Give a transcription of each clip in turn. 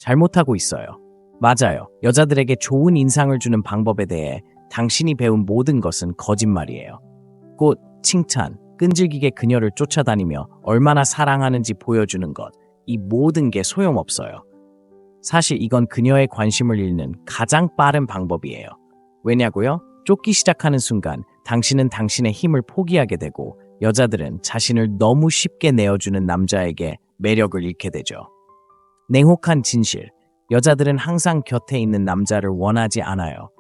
잘못하고 있어요. 맞아요. 여자들에게 좋은 인상을 주는 방법에 대해 당신이 배운 모든 것은 거짓말이에요. 꽃, 칭찬, 끈질기게 그녀를 쫓아다니며 얼마나 사랑하는지 보여주는 것, 이 모든 게 소용없어요. 사실 이건 그녀의 관심을 잃는 가장 빠른 방법이에요. 왜냐고요? 쫓기 시작하는 순간 당신은 당신의 힘을 포기하게 되고 여자들은 자신을 너무 쉽게 내어주는 남자에게 매력을 잃게 되죠. 냉혹한 진실. 여자들은 항상 곁에 있는 남자를 원하지 않아요.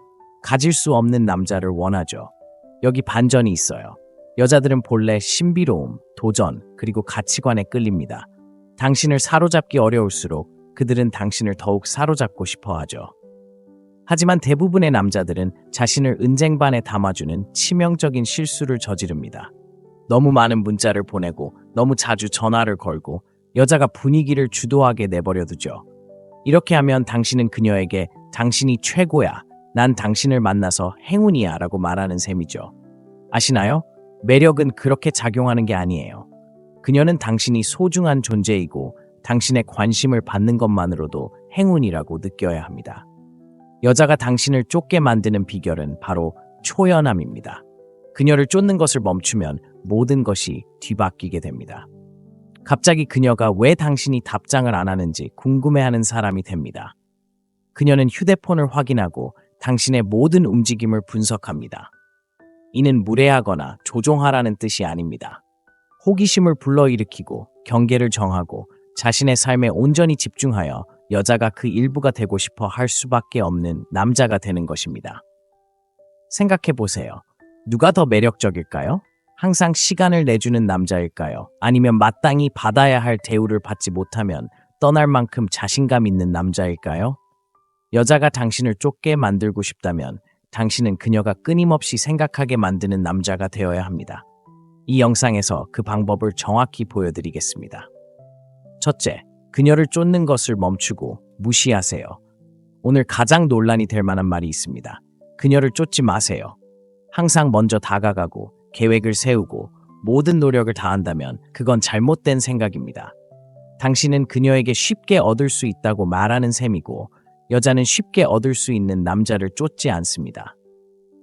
가질 수 없는 남자를 원하죠. 여기 반전이 있어요. 여자들은 본래 신비로움, 도전, 그리고 가치관에 끌립니다. 당신을 사로잡기 어려울수록 그들은 당신을 더욱 사로잡고 싶어 하죠. 하지만 대부분의 남자들은 자신을 은쟁반에 담아주는 치명적인 실수를 저지릅니다. 너무 많은 문자를 보내고 너무 자주 전화를 걸고 여자가 분위기를 주도하게 내버려 두죠. 이렇게 하면 당신은 그녀에게 당신이 최고야, 난 당신을 만나서 행운이야 라고 말하는 셈이죠. 아시나요? 매력은 그렇게 작용하는 게 아니에요. 그녀는 당신이 소중한 존재이고 당신의 관심을 받는 것만으로도 행운이라고 느껴야 합니다. 여자가 당신을 쫓게 만드는 비결은 바로 초연함입니다. 그녀를 쫓는 것을 멈추면 모든 것이 뒤바뀌게 됩니다. 갑자기 그녀가 왜 당신이 답장을 안 하는지 궁금해하는 사람이 됩니다. 그녀는 휴대폰을 확인하고 당신의 모든 움직임을 분석합니다. 이는 무례하거나 조종하라는 뜻이 아닙니다. 호기심을 불러일으키고 경계를 정하고 자신의 삶에 온전히 집중하여 여자가 그 일부가 되고 싶어 할 수밖에 없는 남자가 되는 것입니다. 생각해 보세요. 누가 더 매력적일까요? 항상 시간을 내주는 남자일까요? 아니면 마땅히 받아야 할 대우를 받지 못하면 떠날 만큼 자신감 있는 남자일까요? 여자가 당신을 쫓게 만들고 싶다면 당신은 그녀가 끊임없이 생각하게 만드는 남자가 되어야 합니다. 이 영상에서 그 방법을 정확히 보여드리겠습니다. 첫째, 그녀를 쫓는 것을 멈추고 무시하세요. 오늘 가장 논란이 될 만한 말이 있습니다. 그녀를 쫓지 마세요. 항상 먼저 다가가고 계획을 세우고 모든 노력을 다한다면 그건 잘못된 생각입니다. 당신은 그녀에게 쉽게 얻을 수 있다고 말하는 셈이고 여자는 쉽게 얻을 수 있는 남자를 쫓지 않습니다.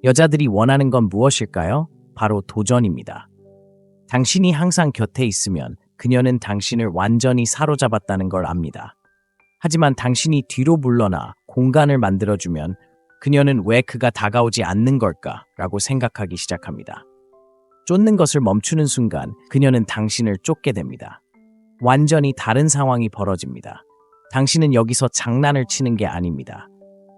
여자들이 원하는 건 무엇일까요? 바로 도전입니다. 당신이 항상 곁에 있으면 그녀는 당신을 완전히 사로잡았다는 걸 압니다. 하지만 당신이 뒤로 물러나 공간을 만들어주면 그녀는 왜 그가 다가오지 않는 걸까? 라고 생각하기 시작합니다. 쫓는 것을 멈추는 순간 그녀는 당신을 쫓게 됩니다. 완전히 다른 상황이 벌어집니다. 당신은 여기서 장난을 치는 게 아닙니다.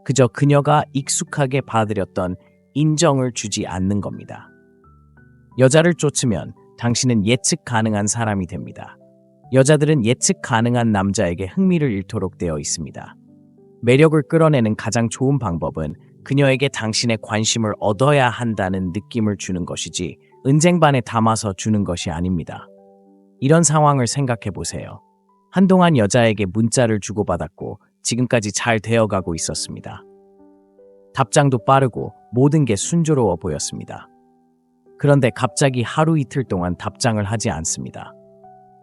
그저 그녀가 익숙하게 받아들였던 인정을 주지 않는 겁니다. 여자를 쫓으면 당신은 예측 가능한 사람이 됩니다. 여자들은 예측 가능한 남자에게 흥미를 잃도록 되어 있습니다. 매력을 끌어내는 가장 좋은 방법은 그녀에게 당신의 관심을 얻어야 한다는 느낌을 주는 것이지 은쟁반에 담아서 주는 것이 아닙니다. 이런 상황을 생각해 보세요. 한동안 여자에게 문자를 주고받았고 지금까지 잘 되어가고 있었습니다. 답장도 빠르고 모든 게 순조로워 보였습니다. 그런데 갑자기 하루 이틀 동안 답장을 하지 않습니다.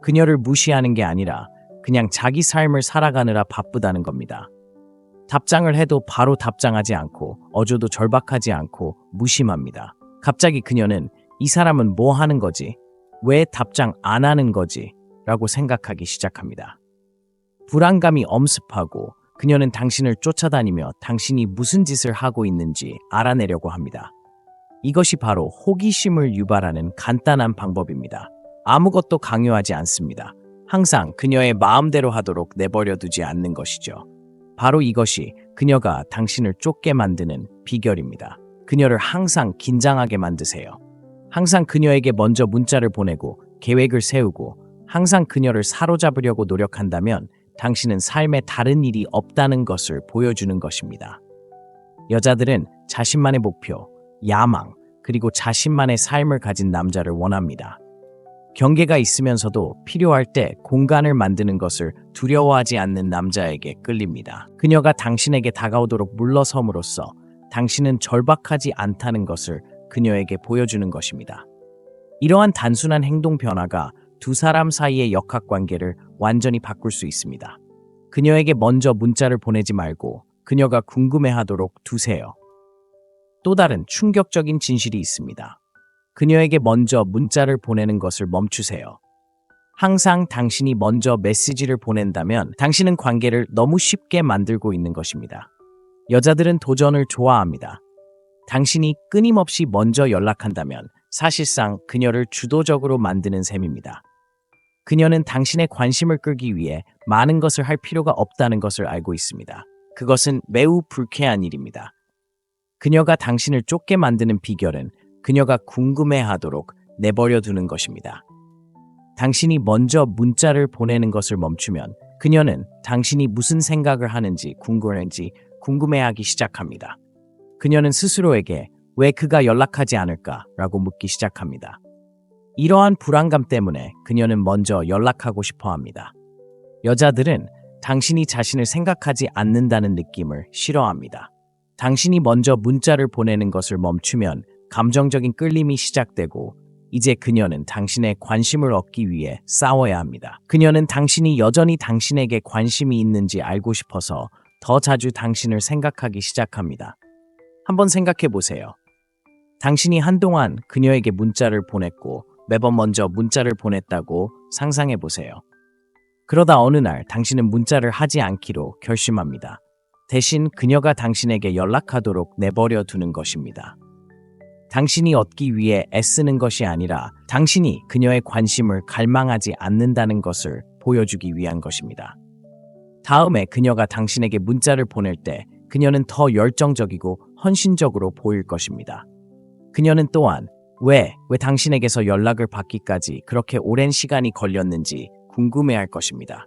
그녀를 무시하는 게 아니라 그냥 자기 삶을 살아가느라 바쁘다는 겁니다. 답장을 해도 바로 답장하지 않고 어조도 절박하지 않고 무심합니다. 갑자기 그녀는 이 사람은 뭐 하는 거지? 왜 답장 안 하는 거지? 라고 생각하기 시작합니다. 불안감이 엄습하고 그녀는 당신을 쫓아다니며 당신이 무슨 짓을 하고 있는지 알아내려고 합니다. 이것이 바로 호기심을 유발하는 간단한 방법입니다. 아무것도 강요하지 않습니다. 항상 그녀의 마음대로 하도록 내버려 두지 않는 것이죠. 바로 이것이 그녀가 당신을 쫓게 만드는 비결입니다. 그녀를 항상 긴장하게 만드세요. 항상 그녀에게 먼저 문자를 보내고 계획을 세우고 항상 그녀를 사로잡으려고 노력한다면 당신은 삶에 다른 일이 없다는 것을 보여주는 것입니다. 여자들은 자신만의 목표, 야망, 그리고 자신만의 삶을 가진 남자를 원합니다. 경계가 있으면서도 필요할 때 공간을 만드는 것을 두려워하지 않는 남자에게 끌립니다. 그녀가 당신에게 다가오도록 물러섬으로써 당신은 절박하지 않다는 것을 그녀에게 보여주는 것입니다. 이러한 단순한 행동 변화가 두 사람 사이의 역학관계를 완전히 바꿀 수 있습니다. 그녀에게 먼저 문자를 보내지 말고 그녀가 궁금해하도록 두세요. 또 다른 충격적인 진실이 있습니다. 그녀에게 먼저 문자를 보내는 것을 멈추세요. 항상 당신이 먼저 메시지를 보낸다면 당신은 관계를 너무 쉽게 만들고 있는 것입니다. 여자들은 도전을 좋아합니다. 당신이 끊임없이 먼저 연락한다면 사실상 그녀를 주도적으로 만드는 셈입니다. 그녀는 당신의 관심을 끌기 위해 많은 것을 할 필요가 없다는 것을 알고 있습니다. 그것은 매우 불쾌한 일입니다. 그녀가 당신을 쫓게 만드는 비결은 그녀가 궁금해하도록 내버려 두는 것입니다. 당신이 먼저 문자를 보내는 것을 멈추면 그녀는 당신이 무슨 생각을 하는지 궁금해하기 시작합니다. 그녀는 스스로에게 왜 그가 연락하지 않을까라고 묻기 시작합니다. 이러한 불안감 때문에 그녀는 먼저 연락하고 싶어 합니다. 여자들은 당신이 자신을 생각하지 않는다는 느낌을 싫어합니다. 당신이 먼저 문자를 보내는 것을 멈추면 감정적인 끌림이 시작되고 이제 그녀는 당신의 관심을 얻기 위해 싸워야 합니다. 그녀는 당신이 여전히 당신에게 관심이 있는지 알고 싶어서 더 자주 당신을 생각하기 시작합니다. 한번 생각해 보세요. 당신이 한동안 그녀에게 문자를 보냈고 매번 먼저 문자를 보냈다고 상상해 보세요. 그러다 어느 날 당신은 문자를 하지 않기로 결심합니다. 대신 그녀가 당신에게 연락하도록 내버려 두는 것입니다. 당신이 얻기 위해 애쓰는 것이 아니라 당신이 그녀의 관심을 갈망하지 않는다는 것을 보여주기 위한 것입니다. 다음에 그녀가 당신에게 문자를 보낼 때 그녀는 더 열정적이고 헌신적으로 보일 것입니다. 그녀는 또한 왜 당신에게서 연락을 받기까지 그렇게 오랜 시간이 걸렸는지 궁금해할 것입니다.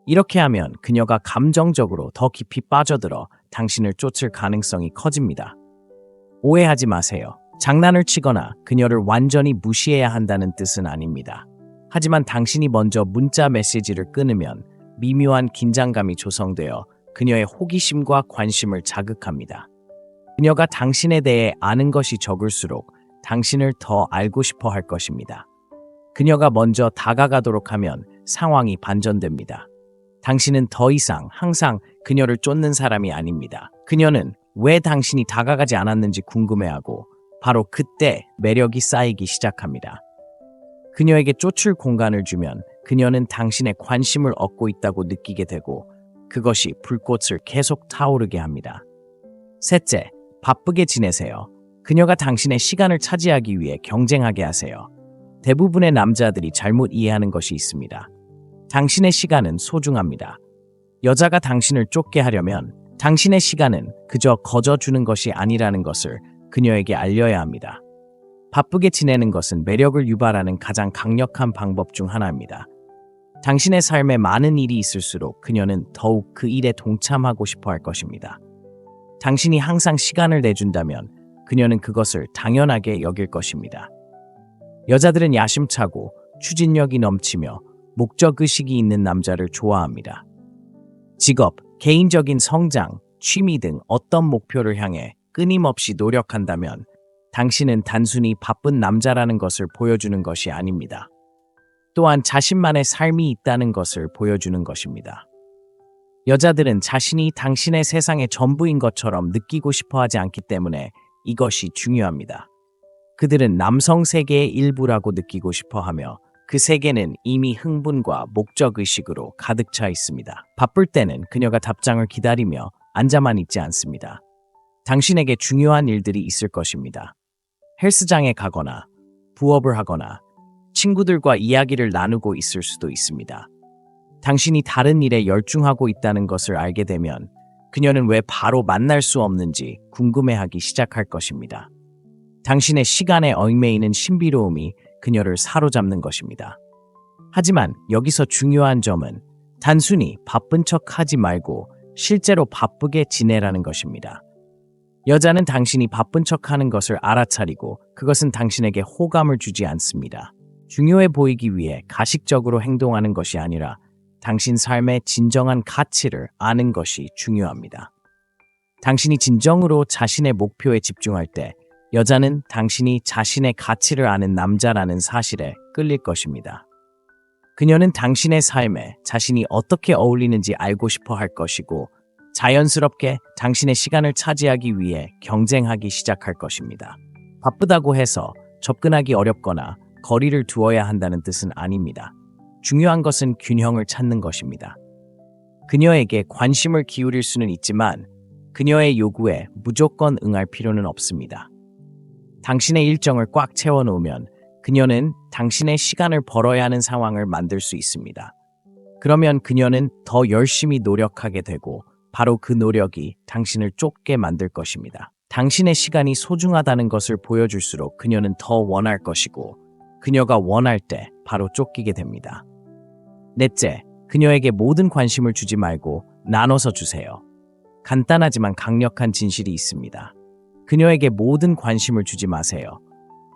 이렇게 하면 그녀가 감정적으로 더 깊이 빠져들어 당신을 쫓을 가능성이 커집니다. 오해하지 마세요. 장난을 치거나 그녀를 완전히 무시해야 한다는 뜻은 아닙니다. 하지만 당신이 먼저 문자 메시지를 끊으면 미묘한 긴장감이 조성되어 그녀의 호기심과 관심을 자극합니다. 그녀가 당신에 대해 아는 것이 적을수록 당신을 더 알고 싶어 할 것입니다. 그녀가 먼저 다가가도록 하면 상황이 반전됩니다. 당신은 더 이상 항상 그녀를 쫓는 사람이 아닙니다. 그녀는 왜 당신이 다가가지 않았는지 궁금해하고 바로 그때 매력이 쌓이기 시작합니다. 그녀에게 쫓을 공간을 주면 그녀는 당신의 관심을 얻고 있다고 느끼게 되고 그것이 불꽃을 계속 타오르게 합니다. 셋째, 바쁘게 지내세요. 그녀가 당신의 시간을 차지하기 위해 경쟁하게 하세요. 대부분의 남자들이 잘못 이해하는 것이 있습니다. 당신의 시간은 소중합니다. 여자가 당신을 쫓게 하려면 당신의 시간은 그저 거저주는 것이 아니라는 것을 그녀에게 알려야 합니다. 바쁘게 지내는 것은 매력을 유발하는 가장 강력한 방법 중 하나입니다. 당신의 삶에 많은 일이 있을수록 그녀는 더욱 그 일에 동참하고 싶어 할 것입니다. 당신이 항상 시간을 내준다면 그녀는 그것을 당연하게 여길 것입니다. 여자들은 야심차고 추진력이 넘치며 목적의식이 있는 남자를 좋아합니다. 직업, 개인적인 성장, 취미 등 어떤 목표를 향해 끊임없이 노력한다면 당신은 단순히 바쁜 남자라는 것을 보여주는 것이 아닙니다. 또한 자신만의 삶이 있다는 것을 보여주는 것입니다. 여자들은 자신이 당신의 세상의 전부인 것처럼 느끼고 싶어 하지 않기 때문에 이것이 중요합니다. 그들은 남성 세계의 일부라고 느끼고 싶어 하며 그 세계는 이미 흥분과 목적의식으로 가득 차 있습니다. 바쁠 때는 그녀가 답장을 기다리며 앉아만 있지 않습니다. 당신에게 중요한 일들이 있을 것입니다. 헬스장에 가거나 부업을 하거나 친구들과 이야기를 나누고 있을 수도 있습니다. 당신이 다른 일에 열중하고 있다는 것을 알게 되면 그녀는 왜 바로 만날 수 없는지 궁금해하기 시작할 것입니다. 당신의 시간에 얽매이는 신비로움이 그녀를 사로잡는 것입니다. 하지만 여기서 중요한 점은 단순히 바쁜 척 하지 말고 실제로 바쁘게 지내라는 것입니다. 여자는 당신이 바쁜 척 하는 것을 알아차리고 그것은 당신에게 호감을 주지 않습니다. 중요해 보이기 위해 가식적으로 행동하는 것이 아니라 당신 삶의 진정한 가치를 아는 것이 중요합니다. 당신이 진정으로 자신의 목표에 집중할 때 여자는 당신이 자신의 가치를 아는 남자라는 사실에 끌릴 것입니다. 그녀는 당신의 삶에 자신이 어떻게 어울리는지 알고 싶어 할 것이고 자연스럽게 당신의 시간을 차지하기 위해 경쟁하기 시작할 것입니다. 바쁘다고 해서 접근하기 어렵거나 거리를 두어야 한다는 뜻은 아닙니다. 중요한 것은 균형을 찾는 것입니다. 그녀에게 관심을 기울일 수는 있지만 그녀의 요구에 무조건 응할 필요는 없습니다. 당신의 일정을 꽉 채워놓으면 그녀는 당신의 시간을 벌어야 하는 상황을 만들 수 있습니다. 그러면 그녀는 더 열심히 노력하게 되고 바로 그 노력이 당신을 쫓게 만들 것입니다. 당신의 시간이 소중하다는 것을 보여줄수록 그녀는 더 원할 것이고 그녀가 원할 때 바로 쫓기게 됩니다. 넷째, 그녀에게 모든 관심을 주지 말고 나눠서 주세요. 간단하지만 강력한 진실이 있습니다. 그녀에게 모든 관심을 주지 마세요.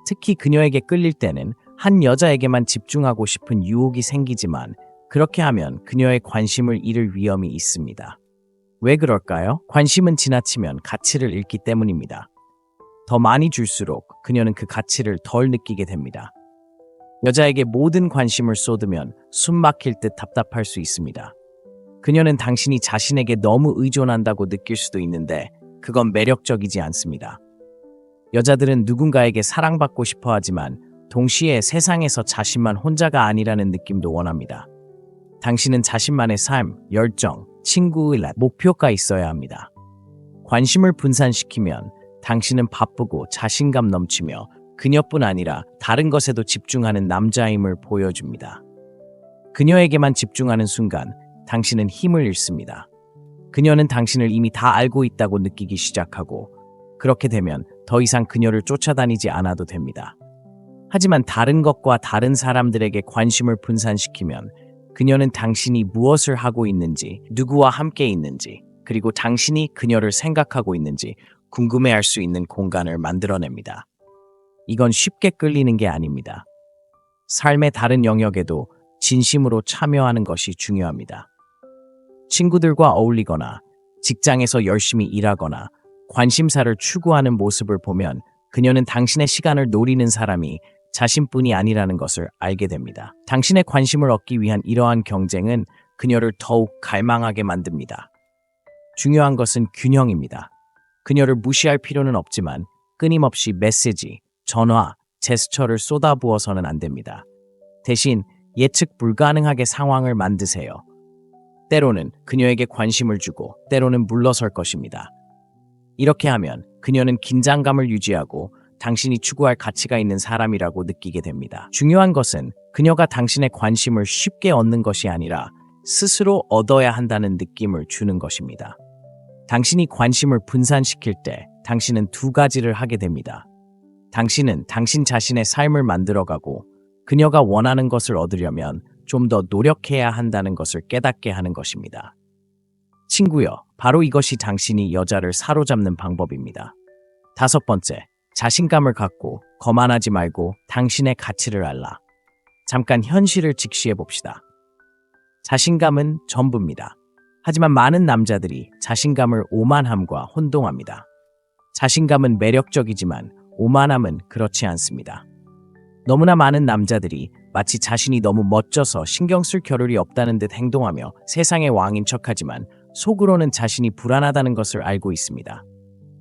특히 그녀에게 끌릴 때는 한 여자에게만 집중하고 싶은 유혹이 생기지만 그렇게 하면 그녀의 관심을 잃을 위험이 있습니다. 왜 그럴까요? 관심은 지나치면 가치를 잃기 때문입니다. 더 많이 줄수록 그녀는 그 가치를 덜 느끼게 됩니다. 여자에게 모든 관심을 쏟으면 숨 막힐 듯 답답할 수 있습니다. 그녀는 당신이 자신에게 너무 의존한다고 느낄 수도 있는데 그건 매력적이지 않습니다. 여자들은 누군가에게 사랑받고 싶어 하지만 동시에 세상에서 자신만 혼자가 아니라는 느낌도 원합니다. 당신은 자신만의 삶, 열정, 친구의 목표가 있어야 합니다. 관심을 분산시키면 당신은 바쁘고 자신감 넘치며 그녀뿐 아니라 다른 것에도 집중하는 남자임을 보여줍니다. 그녀에게만 집중하는 순간 당신은 힘을 잃습니다. 그녀는 당신을 이미 다 알고 있다고 느끼기 시작하고 그렇게 되면 더 이상 그녀를 쫓아다니지 않아도 됩니다. 하지만 다른 것과 다른 사람들에게 관심을 분산시키면 그녀는 당신이 무엇을 하고 있는지, 누구와 함께 있는지, 그리고 당신이 그녀를 생각하고 있는지 궁금해할 수 있는 공간을 만들어냅니다. 이건 쉽게 끌리는 게 아닙니다. 삶의 다른 영역에도 진심으로 참여하는 것이 중요합니다. 친구들과 어울리거나 직장에서 열심히 일하거나 관심사를 추구하는 모습을 보면 그녀는 당신의 시간을 노리는 사람이 자신뿐이 아니라는 것을 알게 됩니다. 당신의 관심을 얻기 위한 이러한 경쟁은 그녀를 더욱 갈망하게 만듭니다. 중요한 것은 균형입니다. 그녀를 무시할 필요는 없지만 끊임없이 메시지, 전화, 제스처를 쏟아부어서는 안 됩니다. 대신 예측 불가능하게 상황을 만드세요. 때로는 그녀에게 관심을 주고 때로는 물러설 것입니다. 이렇게 하면 그녀는 긴장감을 유지하고 당신이 추구할 가치가 있는 사람이라고 느끼게 됩니다. 중요한 것은 그녀가 당신의 관심을 쉽게 얻는 것이 아니라 스스로 얻어야 한다는 느낌을 주는 것입니다. 당신이 관심을 분산시킬 때 당신은 두 가지를 하게 됩니다. 당신은 당신 자신의 삶을 만들어가고 그녀가 원하는 것을 얻으려면 좀 더 노력해야 한다는 것을 깨닫게 하는 것입니다. 친구여, 바로 이것이 당신이 여자를 사로잡는 방법입니다. 다섯 번째, 자신감을 갖고 거만하지 말고 당신의 가치를 알라. 잠깐 현실을 직시해 봅시다. 자신감은 전부입니다. 하지만 많은 남자들이 자신감을 오만함과 혼동합니다. 자신감은 매력적이지만 오만함은 그렇지 않습니다. 너무나 많은 남자들이 마치 자신이 너무 멋져서 신경 쓸 겨를이 없다는 듯 행동하며 세상의 왕인 척하지만 속으로는 자신이 불안하다는 것을 알고 있습니다.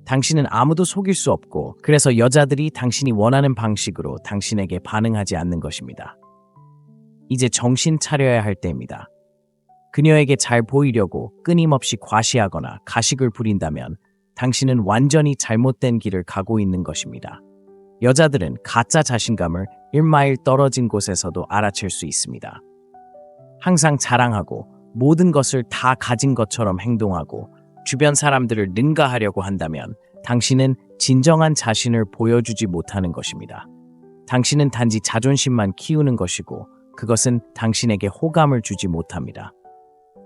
당신은 아무도 속일 수 없고 그래서 여자들이 당신이 원하는 방식으로 당신에게 반응하지 않는 것입니다. 이제 정신 차려야 할 때입니다. 그녀에게 잘 보이려고 끊임없이 과시하거나 가식을 부린다면 당신은 완전히 잘못된 길을 가고 있는 것입니다. 여자들은 가짜 자신감을 1마일 떨어진 곳에서도 알아챌 수 있습니다. 항상 자랑하고 모든 것을 다 가진 것처럼 행동하고 주변 사람들을 능가하려고 한다면 당신은 진정한 자신을 보여주지 못하는 것입니다. 당신은 단지 자존심만 키우는 것이고 그것은 당신에게 호감을 주지 못합니다.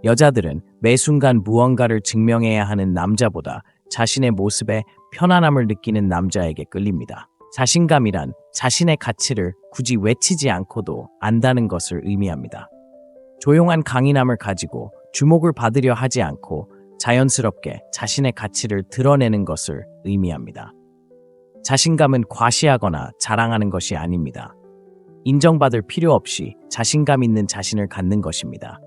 여자들은 매 순간 무언가를 증명해야 하는 남자보다 자신의 모습에 편안함을 느끼는 남자에게 끌립니다. 자신감이란 자신의 가치를 굳이 외치지 않고도 안다는 것을 의미합니다. 조용한 강인함을 가지고 주목을 받으려 하지 않고 자연스럽게 자신의 가치를 드러내는 것을 의미합니다. 자신감은 과시하거나 자랑하는 것이 아닙니다. 인정받을 필요 없이 자신감 있는 자신을 갖는 것입니다.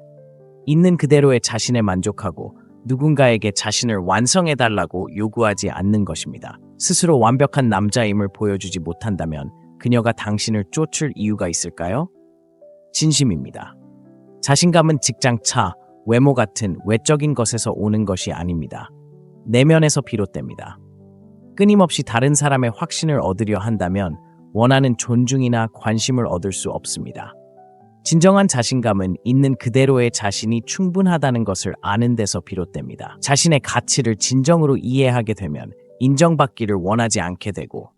있는 그대로의 자신에 만족하고 누군가에게 자신을 완성해달라고 요구하지 않는 것입니다. 스스로 완벽한 남자임을 보여주지 못한다면 그녀가 당신을 쫓을 이유가 있을까요? 진심입니다. 자신감은 직장 차, 외모 같은 외적인 것에서 오는 것이 아닙니다. 내면에서 비롯됩니다. 끊임없이 다른 사람의 확신을 얻으려 한다면 원하는 존중이나 관심을 얻을 수 없습니다. 진정한 자신감은 있는 그대로의 자신이 충분하다는 것을 아는 데서 비롯됩니다. 자신의 가치를 진정으로 이해하게 되면 인정받기를 원하지 않게 되고,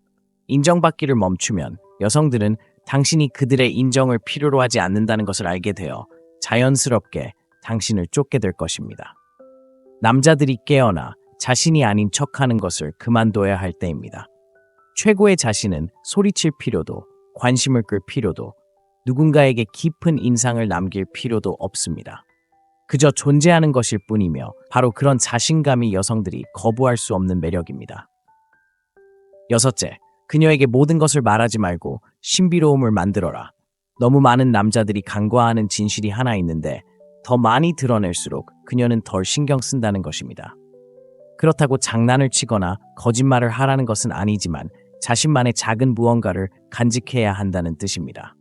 인정받기를 멈추면 여성들은 당신이 그들의 인정을 필요로 하지 않는다는 것을 알게 되어 자연스럽게 당신을 쫓게 될 것입니다. 남자들이 깨어나 자신이 아닌 척하는 것을 그만둬야 할 때입니다. 최고의 자신은 소리칠 필요도, 관심을 끌 필요도, 누군가에게 깊은 인상을 남길 필요도 없습니다. 그저 존재하는 것일 뿐이며 바로 그런 자신감이 여성들이 거부할 수 없는 매력입니다. 여섯째, 그녀에게 모든 것을 말하지 말고 신비로움을 만들어라. 너무 많은 남자들이 간과하는 진실이 하나 있는데 더 많이 드러낼수록 그녀는 덜 신경 쓴다는 것입니다. 그렇다고 장난을 치거나 거짓말을 하라는 것은 아니지만 자신만의 작은 무언가를 간직해야 한다는 뜻입니다.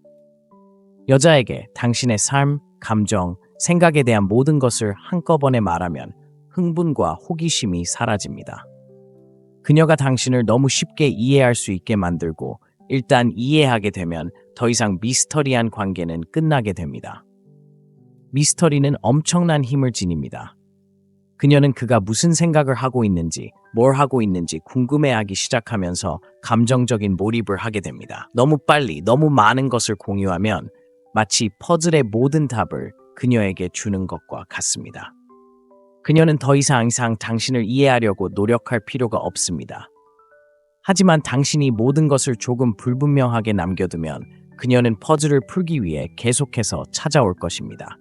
여자에게 당신의 삶, 감정, 생각에 대한 모든 것을 한꺼번에 말하면 흥분과 호기심이 사라집니다. 그녀가 당신을 너무 쉽게 이해할 수 있게 만들고 일단 이해하게 되면 더 이상 미스터리한 관계는 끝나게 됩니다. 미스터리는 엄청난 힘을 지닙니다. 그녀는 그가 무슨 생각을 하고 있는지, 뭘 하고 있는지 궁금해하기 시작하면서 감정적인 몰입을 하게 됩니다. 너무 빨리, 너무 많은 것을 공유하면 마치 퍼즐의 모든 답을 그녀에게 주는 것과 같습니다. 그녀는 더 이상 당신을 이해하려고 노력할 필요가 없습니다. 하지만 당신이 모든 것을 조금 불분명하게 남겨두면 그녀는 퍼즐을 풀기 위해 계속해서 찾아올 것입니다.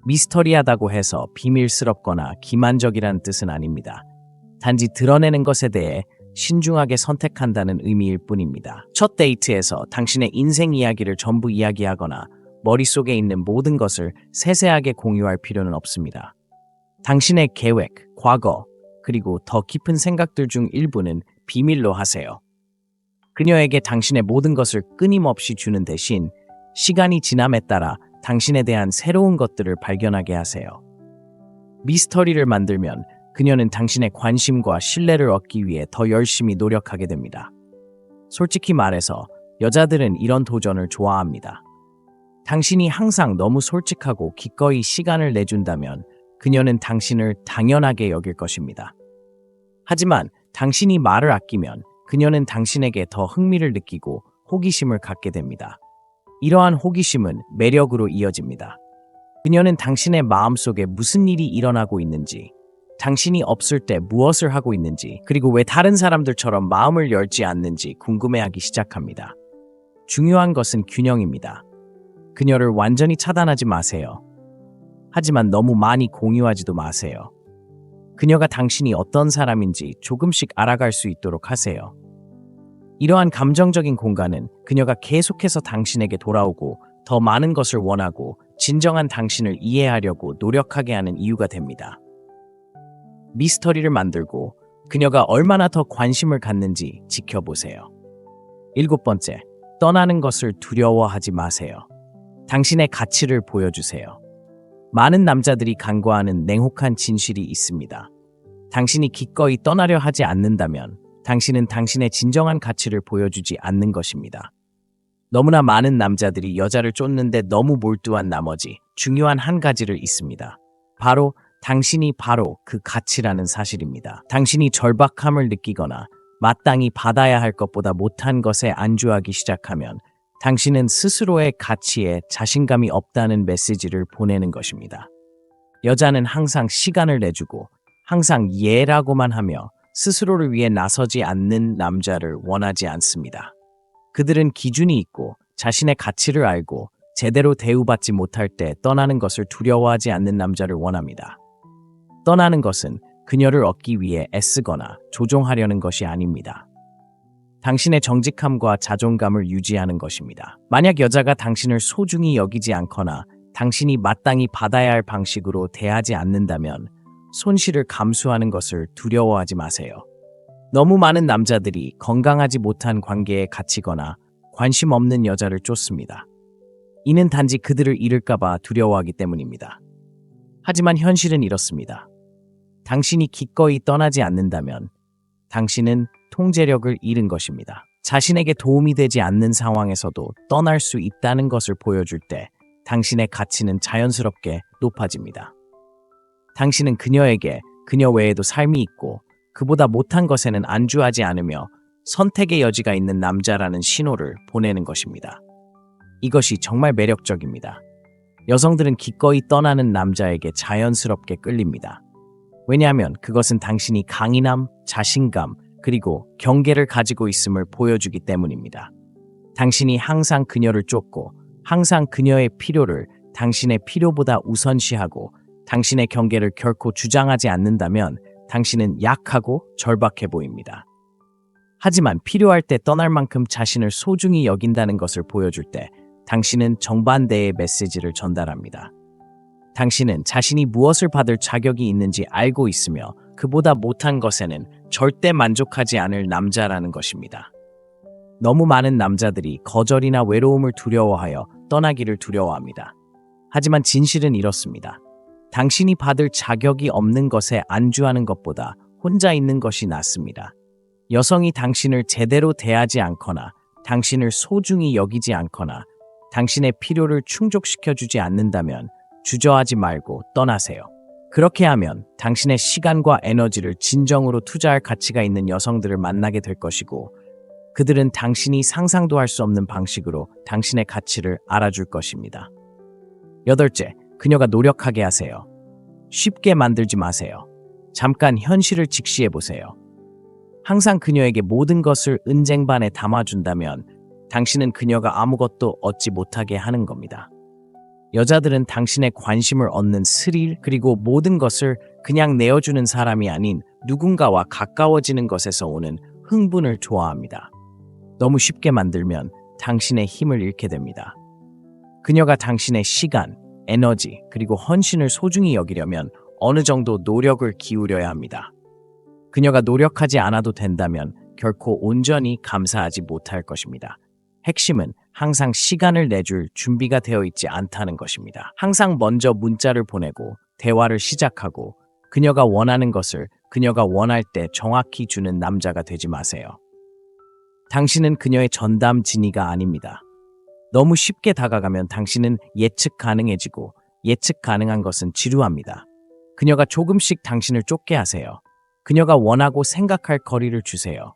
미스터리하다고 해서 비밀스럽거나 기만적이라는 뜻은 아닙니다. 단지 드러내는 것에 대해 신중하게 선택한다는 의미일 뿐입니다. 첫 데이트에서 당신의 인생 이야기를 전부 이야기하거나 머릿속에 있는 모든 것을 세세하게 공유할 필요는 없습니다. 당신의 계획, 과거, 그리고 더 깊은 생각들 중 일부는 비밀로 하세요. 그녀에게 당신의 모든 것을 끊임없이 주는 대신 시간이 지남에 따라 당신에 대한 새로운 것들을 발견하게 하세요. 미스터리를 만들면 그녀는 당신의 관심과 신뢰를 얻기 위해 더 열심히 노력하게 됩니다. 솔직히 말해서 여자들은 이런 도전을 좋아합니다. 당신이 항상 너무 솔직하고 기꺼이 시간을 내준다면 그녀는 당신을 당연하게 여길 것입니다. 하지만 당신이 말을 아끼면 그녀는 당신에게 더 흥미를 느끼고 호기심을 갖게 됩니다. 이러한 호기심은 매력으로 이어집니다. 그녀는 당신의 마음속에 무슨 일이 일어나고 있는지, 당신이 없을 때 무엇을 하고 있는지, 그리고 왜 다른 사람들처럼 마음을 열지 않는지 궁금해하기 시작합니다. 중요한 것은 균형입니다. 그녀를 완전히 차단하지 마세요. 하지만 너무 많이 공유하지도 마세요. 그녀가 당신이 어떤 사람인지 조금씩 알아갈 수 있도록 하세요. 이러한 감정적인 공간은 그녀가 계속해서 당신에게 돌아오고 더 많은 것을 원하고 진정한 당신을 이해하려고 노력하게 하는 이유가 됩니다. 미스터리를 만들고 그녀가 얼마나 더 관심을 갖는지 지켜보세요. 7번째, 떠나는 것을 두려워하지 마세요. 당신의 가치를 보여주세요. 많은 남자들이 간과하는 냉혹한 진실이 있습니다. 당신이 기꺼이 떠나려 하지 않는다면 당신은 당신의 진정한 가치를 보여주지 않는 것입니다. 너무나 많은 남자들이 여자를 쫓는데 너무 몰두한 나머지 중요한 한 가지를 잊습니다. 당신이 바로 그 가치라는 사실입니다. 당신이 절박함을 느끼거나 마땅히 받아야 할 것보다 못한 것에 안주하기 시작하면 당신은 스스로의 가치에 자신감이 없다는 메시지를 보내는 것입니다. 여자는 항상 시간을 내주고 항상 예라고만 하며 스스로를 위해 나서지 않는 남자를 원하지 않습니다. 그들은 기준이 있고 자신의 가치를 알고 제대로 대우받지 못할 때 떠나는 것을 두려워하지 않는 남자를 원합니다. 떠나는 것은 그녀를 얻기 위해 애쓰거나 조종하려는 것이 아닙니다. 당신의 정직함과 자존감을 유지하는 것입니다. 만약 여자가 당신을 소중히 여기지 않거나 당신이 마땅히 받아야 할 방식으로 대하지 않는다면 손실을 감수하는 것을 두려워하지 마세요. 너무 많은 남자들이 건강하지 못한 관계에 갇히거나 관심 없는 여자를 쫓습니다. 이는 단지 그들을 잃을까봐 두려워하기 때문입니다. 하지만 현실은 이렇습니다. 당신이 기꺼이 떠나지 않는다면 당신은 통제력을 잃은 것입니다. 자신에게 도움이 되지 않는 상황에서도 떠날 수 있다는 것을 보여줄 때 당신의 가치는 자연스럽게 높아집니다. 당신은 그녀에게 그녀 외에도 삶이 있고 그보다 못한 것에는 안주하지 않으며 선택의 여지가 있는 남자라는 신호를 보내는 것입니다. 이것이 정말 매력적입니다. 여성들은 기꺼이 떠나는 남자에게 자연스럽게 끌립니다. 왜냐하면 그것은 당신이 강인함, 자신감, 그리고 경계를 가지고 있음을 보여주기 때문입니다. 당신이 항상 그녀를 쫓고 항상 그녀의 필요를 당신의 필요보다 우선시하고 당신의 경계를 결코 주장하지 않는다면 당신은 약하고 절박해 보입니다. 하지만 필요할 때 떠날 만큼 자신을 소중히 여긴다는 것을 보여줄 때 당신은 정반대의 메시지를 전달합니다. 당신은 자신이 무엇을 받을 자격이 있는지 알고 있으며 그보다 못한 것에는 절대 만족하지 않을 남자라는 것입니다. 너무 많은 남자들이 거절이나 외로움을 두려워하여 떠나기를 두려워합니다. 하지만 진실은 이렇습니다. 당신이 받을 자격이 없는 것에 안주하는 것보다 혼자 있는 것이 낫습니다. 여성이 당신을 제대로 대하지 않거나 당신을 소중히 여기지 않거나 당신의 필요를 충족시켜주지 않는다면 주저하지 말고 떠나세요. 그렇게 하면 당신의 시간과 에너지를 진정으로 투자할 가치가 있는 여성들을 만나게 될 것이고 그들은 당신이 상상도 할 수 없는 방식으로 당신의 가치를 알아줄 것입니다. 8째, 그녀가 노력하게 하세요. 쉽게 만들지 마세요. 잠깐 현실을 직시해 보세요. 항상 그녀에게 모든 것을 은쟁반에 담아준다면 당신은 그녀가 아무것도 얻지 못하게 하는 겁니다. 여자들은 당신의 관심을 얻는 스릴 그리고 모든 것을 그냥 내어주는 사람이 아닌 누군가와 가까워지는 것에서 오는 흥분을 좋아합니다. 너무 쉽게 만들면 당신의 힘을 잃게 됩니다. 그녀가 당신의 시간, 에너지 그리고 헌신을 소중히 여기려면 어느 정도 노력을 기울여야 합니다. 그녀가 노력하지 않아도 된다면 결코 온전히 감사하지 못할 것입니다. 핵심은 항상 시간을 내줄 준비가 되어 있지 않다는 것입니다. 항상 먼저 문자를 보내고 대화를 시작하고 그녀가 원하는 것을 그녀가 원할 때 정확히 주는 남자가 되지 마세요. 당신은 그녀의 전담지니가 아닙니다. 너무 쉽게 다가가면 당신은 예측 가능해지고 예측 가능한 것은 지루합니다. 그녀가 조금씩 당신을 쫓게 하세요. 그녀가 원하고 생각할 거리를 주세요.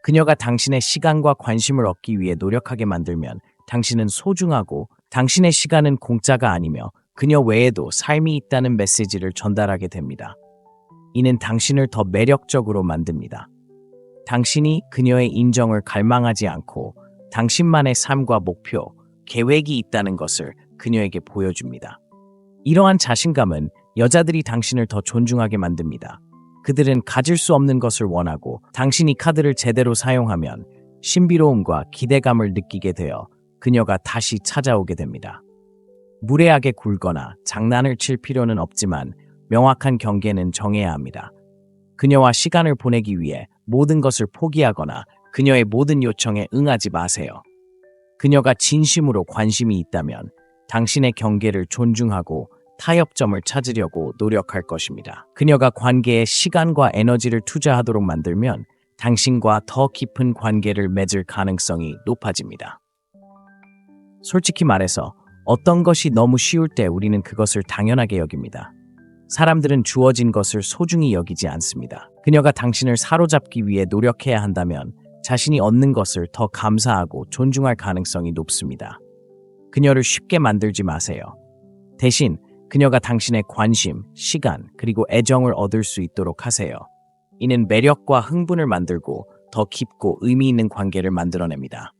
그녀가 당신의 시간과 관심을 얻기 위해 노력하게 만들면 당신은 소중하고 당신의 시간은 공짜가 아니며 그녀 외에도 삶이 있다는 메시지를 전달하게 됩니다. 이는 당신을 더 매력적으로 만듭니다. 당신이 그녀의 인정을 갈망하지 않고 당신만의 삶과 목표, 계획이 있다는 것을 그녀에게 보여줍니다. 이러한 자신감은 여자들이 당신을 더 존중하게 만듭니다. 그들은 가질 수 없는 것을 원하고 당신이 카드를 제대로 사용하면 신비로움과 기대감을 느끼게 되어 그녀가 다시 찾아오게 됩니다. 무례하게 굴거나 장난을 칠 필요는 없지만 명확한 경계는 정해야 합니다. 그녀와 시간을 보내기 위해 모든 것을 포기하거나 그녀의 모든 요청에 응하지 마세요. 그녀가 진심으로 관심이 있다면 당신의 경계를 존중하고 타협점을 찾으려고 노력할 것입니다. 그녀가 관계에 시간과 에너지를 투자하도록 만들면 당신과 더 깊은 관계를 맺을 가능성이 높아집니다. 솔직히 말해서 어떤 것이 너무 쉬울 때 우리는 그것을 당연하게 여깁니다. 사람들은 주어진 것을 소중히 여기지 않습니다. 그녀가 당신을 사로잡기 위해 노력해야 한다면 자신이 얻는 것을 더 감사하고 존중할 가능성이 높습니다. 그녀를 쉽게 만들지 마세요. 대신 그녀가 당신의 관심, 시간, 그리고 애정을 얻을 수 있도록 하세요. 이는 매력과 흥분을 만들고 더 깊고 의미 있는 관계를 만들어냅니다.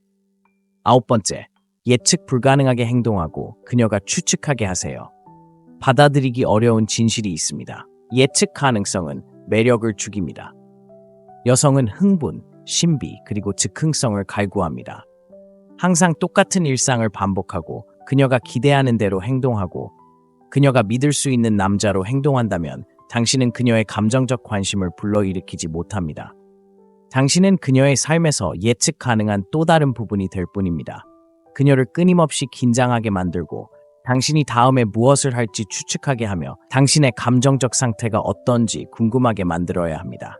9번째, 예측 불가능하게 행동하고 그녀가 추측하게 하세요. 받아들이기 어려운 진실이 있습니다. 예측 가능성은 매력을 죽입니다. 여성은 흥분, 신비, 그리고 즉흥성을 갈구합니다. 항상 똑같은 일상을 반복하고 그녀가 기대하는 대로 행동하고 그녀가 믿을 수 있는 남자로 행동한다면 당신은 그녀의 감정적 관심을 불러일으키지 못합니다. 당신은 그녀의 삶에서 예측 가능한 또 다른 부분이 될 뿐입니다. 그녀를 끊임없이 긴장하게 만들고 당신이 다음에 무엇을 할지 추측하게 하며 당신의 감정적 상태가 어떤지 궁금하게 만들어야 합니다.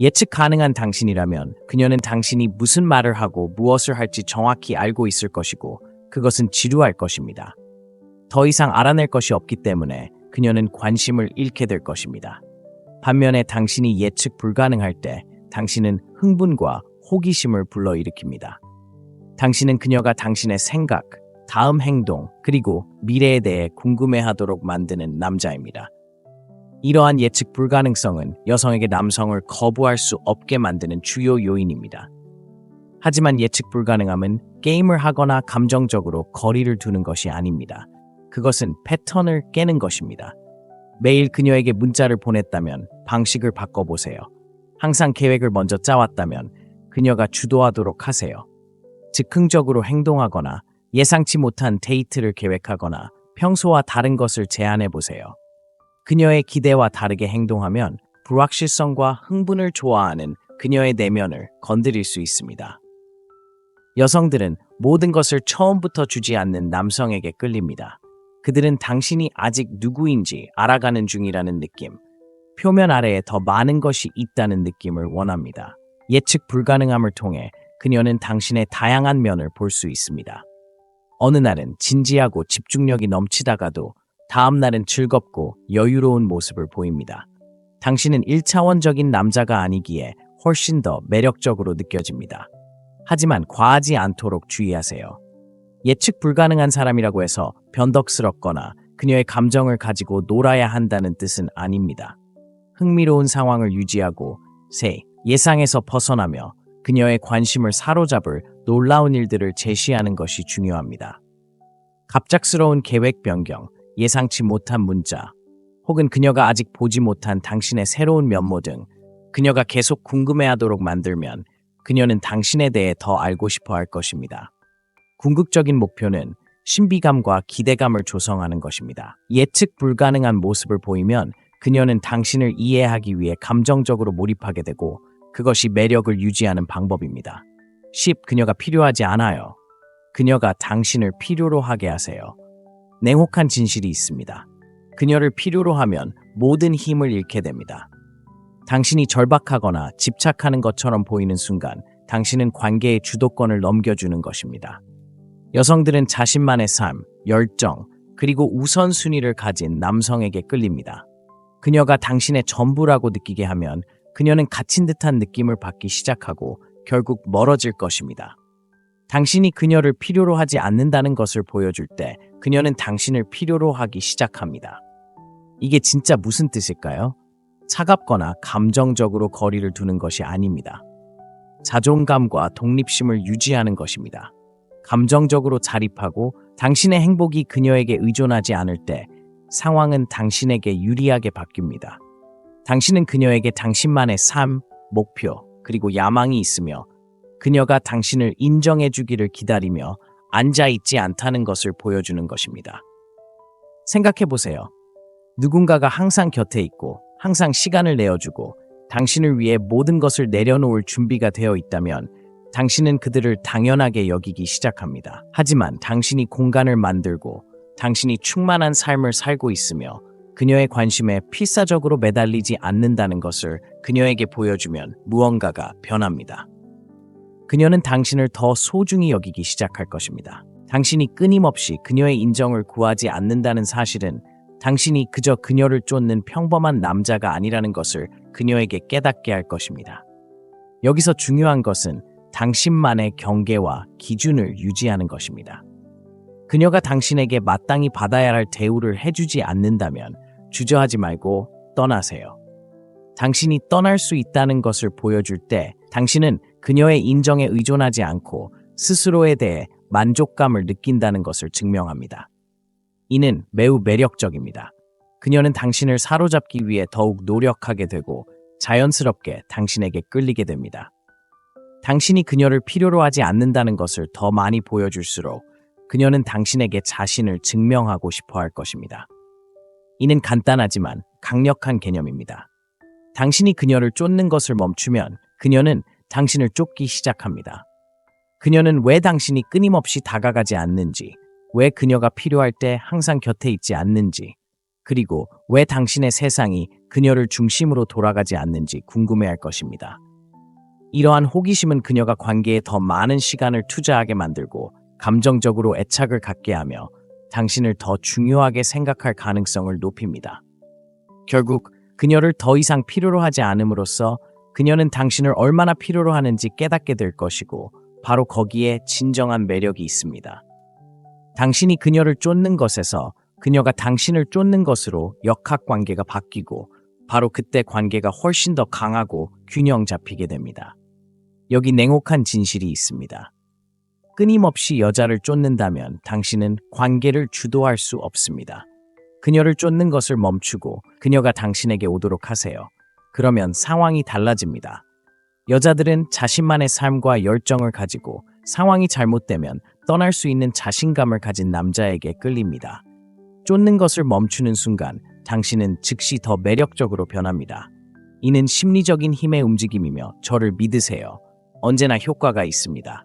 예측 가능한 당신이라면 그녀는 당신이 무슨 말을 하고 무엇을 할지 정확히 알고 있을 것이고 그것은 지루할 것입니다. 더 이상 알아낼 것이 없기 때문에 그녀는 관심을 잃게 될 것입니다. 반면에 당신이 예측 불가능할 때 당신은 흥분과 호기심을 불러일으킵니다. 당신은 그녀가 당신의 생각, 다음 행동, 그리고 미래에 대해 궁금해하도록 만드는 남자입니다. 이러한 예측 불가능성은 여성에게 남성을 거부할 수 없게 만드는 주요 요인입니다. 하지만 예측 불가능함은 게임을 하거나 감정적으로 거리를 두는 것이 아닙니다. 그것은 패턴을 깨는 것입니다. 매일 그녀에게 문자를 보냈다면 방식을 바꿔보세요. 항상 계획을 먼저 짜왔다면 그녀가 주도하도록 하세요. 즉흥적으로 행동하거나 예상치 못한 데이트를 계획하거나 평소와 다른 것을 제안해보세요. 그녀의 기대와 다르게 행동하면 불확실성과 흥분을 좋아하는 그녀의 내면을 건드릴 수 있습니다. 여성들은 모든 것을 처음부터 주지 않는 남성에게 끌립니다. 그들은 당신이 아직 누구인지 알아가는 중이라는 느낌, 표면 아래에 더 많은 것이 있다는 느낌을 원합니다. 예측 불가능함을 통해 그녀는 당신의 다양한 면을 볼 수 있습니다. 어느 날은 진지하고 집중력이 넘치다가도 다음 날은 즐겁고 여유로운 모습을 보입니다. 당신은 1차원적인 남자가 아니기에 훨씬 더 매력적으로 느껴집니다. 하지만 과하지 않도록 주의하세요. 예측 불가능한 사람이라고 해서 변덕스럽거나 그녀의 감정을 가지고 놀아야 한다는 뜻은 아닙니다. 흥미로운 상황을 유지하고 예상에서 벗어나며 그녀의 관심을 사로잡을 놀라운 일들을 제시하는 것이 중요합니다. 갑작스러운 계획 변경, 예상치 못한 문자, 혹은 그녀가 아직 보지 못한 당신의 새로운 면모 등 그녀가 계속 궁금해하도록 만들면 그녀는 당신에 대해 더 알고 싶어 할 것입니다. 궁극적인 목표는 신비감과 기대감을 조성하는 것입니다. 예측 불가능한 모습을 보이면 그녀는 당신을 이해하기 위해 감정적으로 몰입하게 되고 그것이 매력을 유지하는 방법입니다. 그녀가 필요하지 않아요. 그녀가 당신을 필요로 하게 하세요. 냉혹한 진실이 있습니다. 그녀를 필요로 하면 모든 힘을 잃게 됩니다. 당신이 절박하거나 집착하는 것처럼 보이는 순간 당신은 관계의 주도권을 넘겨주는 것입니다. 여성들은 자신만의 삶, 열정, 그리고 우선순위를 가진 남성에게 끌립니다. 그녀가 당신의 전부라고 느끼게 하면 그녀는 갇힌 듯한 느낌을 받기 시작하고 결국 멀어질 것입니다. 당신이 그녀를 필요로 하지 않는다는 것을 보여줄 때 그녀는 당신을 필요로 하기 시작합니다. 이게 진짜 무슨 뜻일까요? 차갑거나 감정적으로 거리를 두는 것이 아닙니다. 자존감과 독립심을 유지하는 것입니다. 감정적으로 자립하고 당신의 행복이 그녀에게 의존하지 않을 때 상황은 당신에게 유리하게 바뀝니다. 당신은 그녀에게 당신만의 삶, 목표, 그리고 야망이 있으며 그녀가 당신을 인정해주기를 기다리며 앉아있지 않다는 것을 보여주는 것입니다. 생각해보세요. 누군가가 항상 곁에 있고 항상 시간을 내어주고 당신을 위해 모든 것을 내려놓을 준비가 되어 있다면 당신은 그들을 당연하게 여기기 시작합니다. 하지만 당신이 공간을 만들고 당신이 충만한 삶을 살고 있으며 그녀의 관심에 필사적으로 매달리지 않는다는 것을 그녀에게 보여주면 무언가가 변합니다. 그녀는 당신을 더 소중히 여기기 시작할 것입니다. 당신이 끊임없이 그녀의 인정을 구하지 않는다는 사실은 당신이 그저 그녀를 쫓는 평범한 남자가 아니라는 것을 그녀에게 깨닫게 할 것입니다. 여기서 중요한 것은 당신만의 경계와 기준을 유지하는 것입니다. 그녀가 당신에게 마땅히 받아야 할 대우를 해주지 않는다면 주저하지 말고 떠나세요. 당신이 떠날 수 있다는 것을 보여줄 때 당신은 그녀의 인정에 의존하지 않고 스스로에 대해 만족감을 느낀다는 것을 증명합니다. 이는 매우 매력적입니다. 그녀는 당신을 사로잡기 위해 더욱 노력하게 되고 자연스럽게 당신에게 끌리게 됩니다. 당신이 그녀를 필요로 하지 않는다는 것을 더 많이 보여줄수록 그녀는 당신에게 자신을 증명하고 싶어 할 것입니다. 이는 간단하지만 강력한 개념입니다. 당신이 그녀를 쫓는 것을 멈추면 그녀는 당신을 쫓기 시작합니다. 그녀는 왜 당신이 끊임없이 다가가지 않는지, 왜 그녀가 필요할 때 항상 곁에 있지 않는지, 그리고 왜 당신의 세상이 그녀를 중심으로 돌아가지 않는지 궁금해할 것입니다. 이러한 호기심은 그녀가 관계에 더 많은 시간을 투자하게 만들고 감정적으로 애착을 갖게 하며 당신을 더 중요하게 생각할 가능성을 높입니다. 결국 그녀를 더 이상 필요로 하지 않음으로써 그녀는 당신을 얼마나 필요로 하는지 깨닫게 될 것이고 바로 거기에 진정한 매력이 있습니다. 당신이 그녀를 쫓는 것에서 그녀가 당신을 쫓는 것으로 역학관계가 바뀌고 바로 그때 관계가 훨씬 더 강하고 균형 잡히게 됩니다. 여기 냉혹한 진실이 있습니다. 끊임없이 여자를 쫓는다면 당신은 관계를 주도할 수 없습니다. 그녀를 쫓는 것을 멈추고 그녀가 당신에게 오도록 하세요. 그러면 상황이 달라집니다. 여자들은 자신만의 삶과 열정을 가지고 상황이 잘못되면 떠날 수 있는 자신감을 가진 남자에게 끌립니다. 쫓는 것을 멈추는 순간 당신은 즉시 더 매력적으로 변합니다. 이는 심리적인 힘의 움직임이며 저를 믿으세요. 언제나 효과가 있습니다.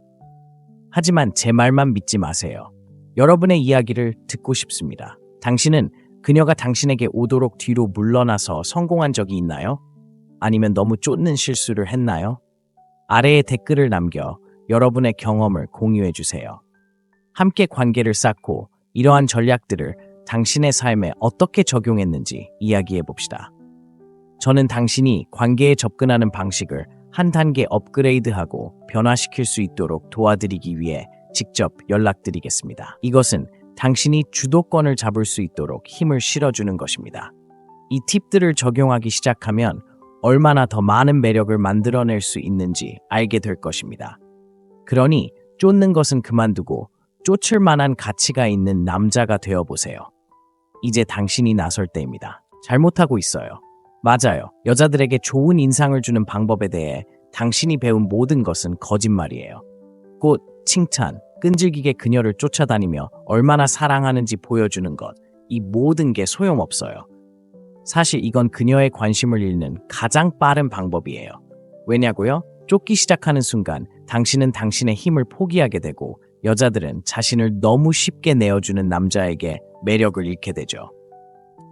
하지만 제 말만 믿지 마세요. 여러분의 이야기를 듣고 싶습니다. 당신은 그녀가 당신에게 오도록 뒤로 물러나서 성공한 적이 있나요? 아니면 너무 쫓는 실수를 했나요? 아래에 댓글을 남겨 여러분의 경험을 공유해 주세요. 함께 관계를 쌓고 이러한 전략들을 당신의 삶에 어떻게 적용했는지 이야기해 봅시다. 저는 당신이 관계에 접근하는 방식을 한 단계 업그레이드하고 변화시킬 수 있도록 도와드리기 위해 직접 연락드리겠습니다. 이것은 당신이 주도권을 잡을 수 있도록 힘을 실어주는 것입니다. 이 팁들을 적용하기 시작하면 얼마나 더 많은 매력을 만들어낼 수 있는지 알게 될 것입니다. 그러니 쫓는 것은 그만두고 쫓을 만한 가치가 있는 남자가 되어보세요. 이제 당신이 나설 때입니다. 잘못하고 있어요. 맞아요. 여자들에게 좋은 인상을 주는 방법에 대해 당신이 배운 모든 것은 거짓말이에요. 꽃, 칭찬, 끈질기게 그녀를 쫓아다니며 얼마나 사랑하는지 보여주는 것, 이 모든 게 소용없어요. 사실 이건 그녀의 관심을 잃는 가장 빠른 방법이에요. 왜냐고요? 쫓기 시작하는 순간 당신은 당신의 힘을 포기하게 되고 여자들은 자신을 너무 쉽게 내어주는 남자에게 매력을 잃게 되죠.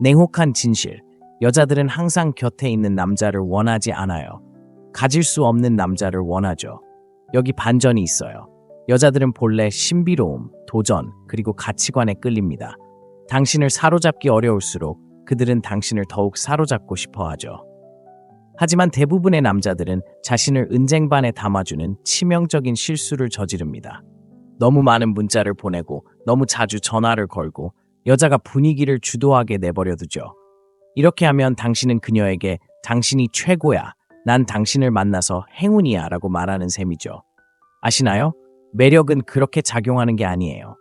냉혹한 진실. 여자들은 항상 곁에 있는 남자를 원하지 않아요. 가질 수 없는 남자를 원하죠. 여기 반전이 있어요. 여자들은 본래 신비로움, 도전, 그리고 가치관에 끌립니다. 당신을 사로잡기 어려울수록 그들은 당신을 더욱 사로잡고 싶어 하죠. 하지만 대부분의 남자들은 자신을 은쟁반에 담아주는 치명적인 실수를 저지릅니다. 너무 많은 문자를 보내고 너무 자주 전화를 걸고 여자가 분위기를 주도하게 내버려 두죠. 이렇게 하면 당신은 그녀에게 당신이 최고야, 난 당신을 만나서 행운이야 라고 말하는 셈이죠. 아시나요? 매력은 그렇게 작용하는 게 아니에요.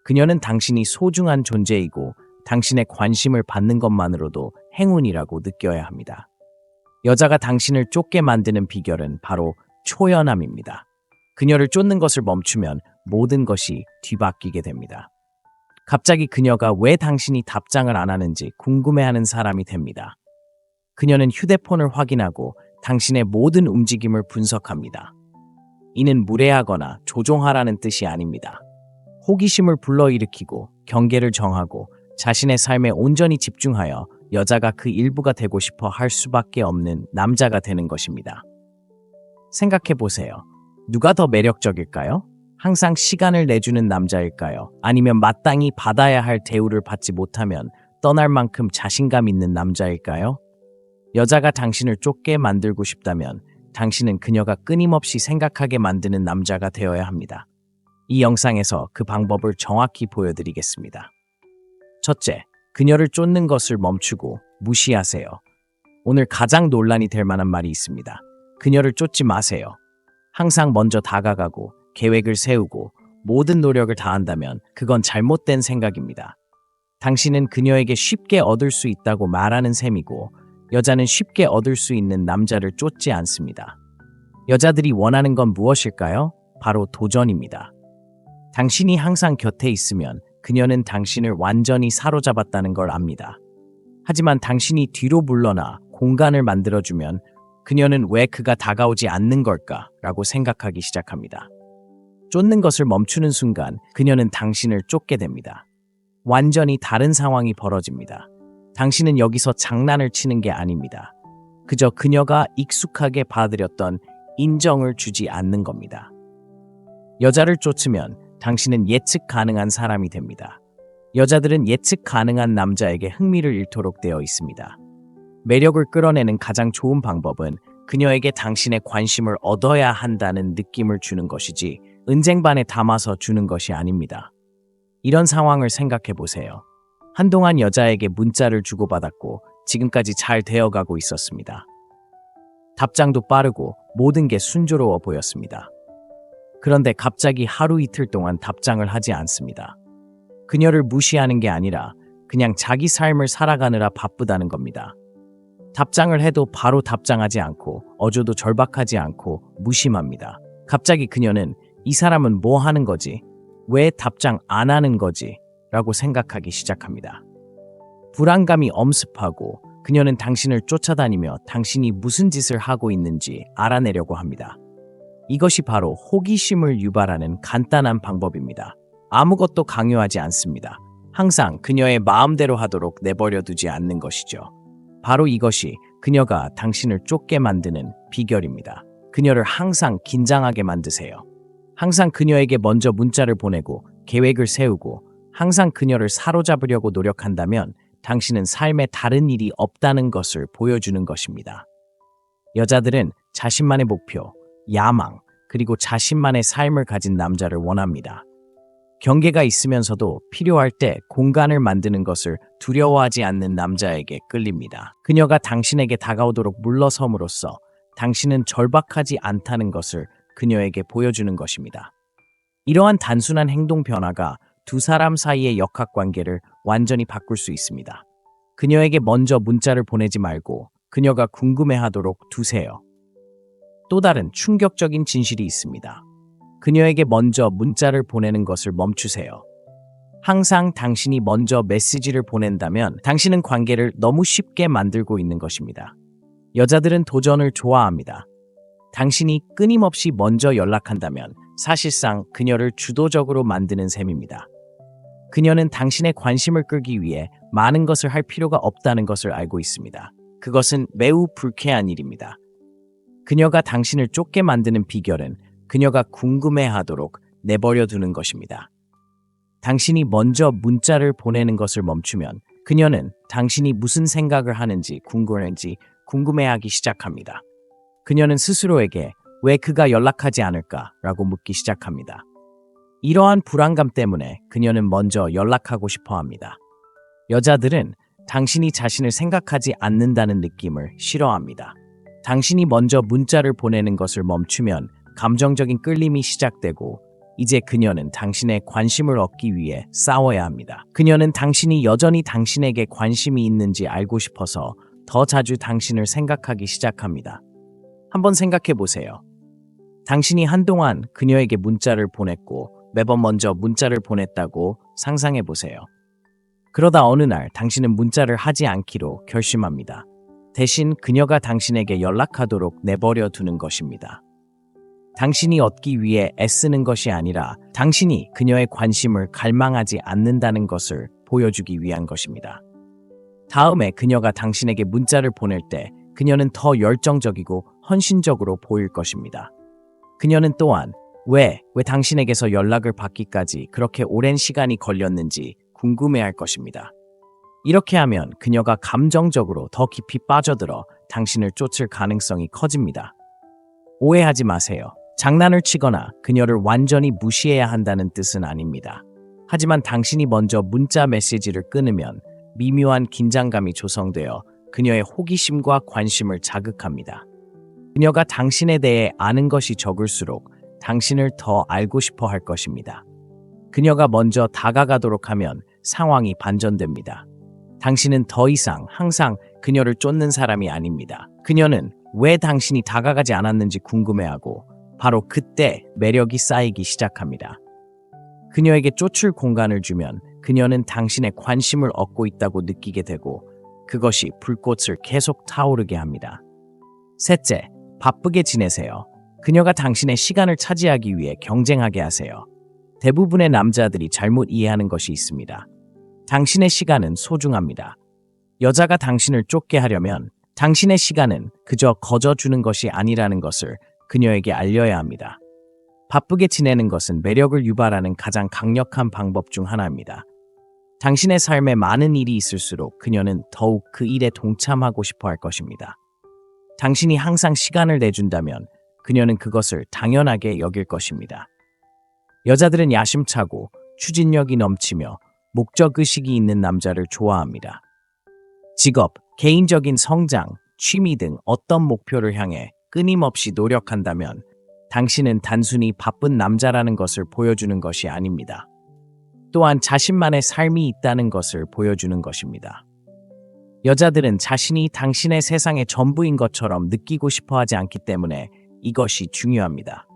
그녀는 당신이 소중한 존재이고 당신의 관심을 받는 것만으로도 행운이라고 느껴야 합니다. 여자가 당신을 쫓게 만드는 비결은 바로 초연함입니다. 그녀를 쫓는 것을 멈추면 모든 것이 뒤바뀌게 됩니다. 갑자기 그녀가 왜 당신이 답장을 안 하는지 궁금해하는 사람이 됩니다. 그녀는 휴대폰을 확인하고 당신의 모든 움직임을 분석합니다. 이는 무례하거나 조종하라는 뜻이 아닙니다. 호기심을 불러일으키고 경계를 정하고 자신의 삶에 온전히 집중하여 여자가 그 일부가 되고 싶어 할 수밖에 없는 남자가 되는 것입니다. 생각해 보세요. 누가 더 매력적일까요? 항상 시간을 내주는 남자일까요? 아니면 마땅히 받아야 할 대우를 받지 못하면 떠날 만큼 자신감 있는 남자일까요? 여자가 당신을 쫓게 만들고 싶다면 당신은 그녀가 끊임없이 생각하게 만드는 남자가 되어야 합니다. 이 영상에서 그 방법을 정확히 보여드리겠습니다. 첫째, 그녀를 쫓는 것을 멈추고 무시하세요. 오늘 가장 논란이 될 만한 말이 있습니다. 그녀를 쫓지 마세요. 항상 먼저 다가가고 계획을 세우고 모든 노력을 다한다면 그건 잘못된 생각입니다. 당신은 그녀에게 쉽게 얻을 수 있다고 말하는 셈이고 여자는 쉽게 얻을 수 있는 남자를 쫓지 않습니다. 여자들이 원하는 건 무엇일까요? 바로 도전입니다. 당신이 항상 곁에 있으면 그녀는 당신을 완전히 사로잡았다는 걸 압니다. 하지만 당신이 뒤로 물러나 공간을 만들어주면 그녀는 왜 그가 다가오지 않는 걸까? 라고 생각하기 시작합니다. 쫓는 것을 멈추는 순간 그녀는 당신을 쫓게 됩니다. 완전히 다른 상황이 벌어집니다. 당신은 여기서 장난을 치는 게 아닙니다. 그저 그녀가 익숙하게 받아들였던 인정을 주지 않는 겁니다. 여자를 쫓으면 당신은 예측 가능한 사람이 됩니다. 여자들은 예측 가능한 남자에게 흥미를 잃도록 되어 있습니다. 매력을 끌어내는 가장 좋은 방법은 그녀에게 당신의 관심을 얻어야 한다는 느낌을 주는 것이지 은쟁반에 담아서 주는 것이 아닙니다. 이런 상황을 생각해 보세요. 한동안 여자에게 문자를 주고받았고 지금까지 잘 되어가고 있었습니다. 답장도 빠르고 모든 게 순조로워 보였습니다. 그런데 갑자기 하루 이틀 동안 답장을 하지 않습니다. 그녀를 무시하는 게 아니라 그냥 자기 삶을 살아가느라 바쁘다는 겁니다. 답장을 해도 바로 답장하지 않고 어조도 절박하지 않고 무심합니다. 갑자기 그녀는 이 사람은 뭐 하는 거지? 왜 답장 안 하는 거지? 라고 생각하기 시작합니다. 불안감이 엄습하고 그녀는 당신을 쫓아다니며 당신이 무슨 짓을 하고 있는지 알아내려고 합니다. 이것이 바로 호기심을 유발하는 간단한 방법입니다. 아무것도 강요하지 않습니다. 항상 그녀의 마음대로 하도록 내버려 두지 않는 것이죠. 바로 이것이 그녀가 당신을 쫓게 만드는 비결입니다. 그녀를 항상 긴장하게 만드세요. 항상 그녀에게 먼저 문자를 보내고 계획을 세우고 항상 그녀를 사로잡으려고 노력한다면 당신은 삶에 다른 일이 없다는 것을 보여주는 것입니다. 여자들은 자신만의 목표, 야망, 그리고 자신만의 삶을 가진 남자를 원합니다. 경계가 있으면서도 필요할 때 공간을 만드는 것을 두려워하지 않는 남자에게 끌립니다. 그녀가 당신에게 다가오도록 물러섬으로써 당신은 절박하지 않다는 것을 그녀에게 보여주는 것입니다. 이러한 단순한 행동 변화가 두 사람 사이의 역학관계를 완전히 바꿀 수 있습니다. 그녀에게 먼저 문자를 보내지 말고 그녀가 궁금해하도록 두세요. 또 다른 충격적인 진실이 있습니다. 그녀에게 먼저 문자를 보내는 것을 멈추세요. 항상 당신이 먼저 메시지를 보낸다면 당신은 관계를 너무 쉽게 만들고 있는 것입니다. 여자들은 도전을 좋아합니다. 당신이 끊임없이 먼저 연락한다면 사실상 그녀를 주도적으로 만드는 셈입니다. 그녀는 당신의 관심을 끌기 위해 많은 것을 할 필요가 없다는 것을 알고 있습니다. 그것은 매우 불쾌한 일입니다. 그녀가 당신을 쫓게 만드는 비결은 그녀가 궁금해하도록 내버려 두는 것입니다. 당신이 먼저 문자를 보내는 것을 멈추면 그녀는 당신이 무슨 생각을 하는지 궁금해하기 시작합니다. 그녀는 스스로에게 왜 그가 연락하지 않을까라고 묻기 시작합니다. 이러한 불안감 때문에 그녀는 먼저 연락하고 싶어 합니다. 여자들은 당신이 자신을 생각하지 않는다는 느낌을 싫어합니다. 당신이 먼저 문자를 보내는 것을 멈추면 감정적인 끌림이 시작되고 이제 그녀는 당신의 관심을 얻기 위해 싸워야 합니다. 그녀는 당신이 여전히 당신에게 관심이 있는지 알고 싶어서 더 자주 당신을 생각하기 시작합니다. 한번 생각해 보세요. 당신이 한동안 그녀에게 문자를 보냈고 매번 먼저 문자를 보냈다고 상상해 보세요. 그러다 어느 날 당신은 문자를 하지 않기로 결심합니다. 대신 그녀가 당신에게 연락하도록 내버려 두는 것입니다. 당신이 얻기 위해 애쓰는 것이 아니라 당신이 그녀의 관심을 갈망하지 않는다는 것을 보여주기 위한 것입니다. 다음에 그녀가 당신에게 문자를 보낼 때 그녀는 더 열정적이고 헌신적으로 보일 것입니다. 그녀는 또한 왜 당신에게서 연락을 받기까지 그렇게 오랜 시간이 걸렸는지 궁금해할 것입니다. 이렇게 하면 그녀가 감정적으로 더 깊이 빠져들어 당신을 쫓을 가능성이 커집니다. 오해하지 마세요. 장난을 치거나 그녀를 완전히 무시해야 한다는 뜻은 아닙니다. 하지만 당신이 먼저 문자 메시지를 끊으면 미묘한 긴장감이 조성되어 그녀의 호기심과 관심을 자극합니다. 그녀가 당신에 대해 아는 것이 적을수록 당신을 더 알고 싶어 할 것입니다. 그녀가 먼저 다가가도록 하면 상황이 반전됩니다. 당신은 더 이상 항상 그녀를 쫓는 사람이 아닙니다. 그녀는 왜 당신이 다가가지 않았는지 궁금해하고 바로 그때 매력이 쌓이기 시작합니다. 그녀에게 쫓을 공간을 주면 그녀는 당신의 관심을 얻고 있다고 느끼게 되고 그것이 불꽃을 계속 타오르게 합니다. 셋째, 바쁘게 지내세요. 그녀가 당신의 시간을 차지하기 위해 경쟁하게 하세요. 대부분의 남자들이 잘못 이해하는 것이 있습니다. 당신의 시간은 소중합니다. 여자가 당신을 쫓게 하려면 당신의 시간은 그저 거저주는 것이 아니라는 것을 그녀에게 알려야 합니다. 바쁘게 지내는 것은 매력을 유발하는 가장 강력한 방법 중 하나입니다. 당신의 삶에 많은 일이 있을수록 그녀는 더욱 그 일에 동참하고 싶어 할 것입니다. 당신이 항상 시간을 내준다면 그녀는 그것을 당연하게 여길 것입니다. 여자들은 야심차고 추진력이 넘치며 목적의식이 있는 남자를 좋아합니다. 직업, 개인적인 성장, 취미 등 어떤 목표를 향해 끊임없이 노력한다면 당신은 단순히 바쁜 남자라는 것을 보여주는 것이 아닙니다. 또한 자신만의 삶이 있다는 것을 보여주는 것입니다. 여자들은 자신이 당신의 세상의 전부인 것처럼 느끼고 싶어 하지 않기 때문에 이것이 중요합니다.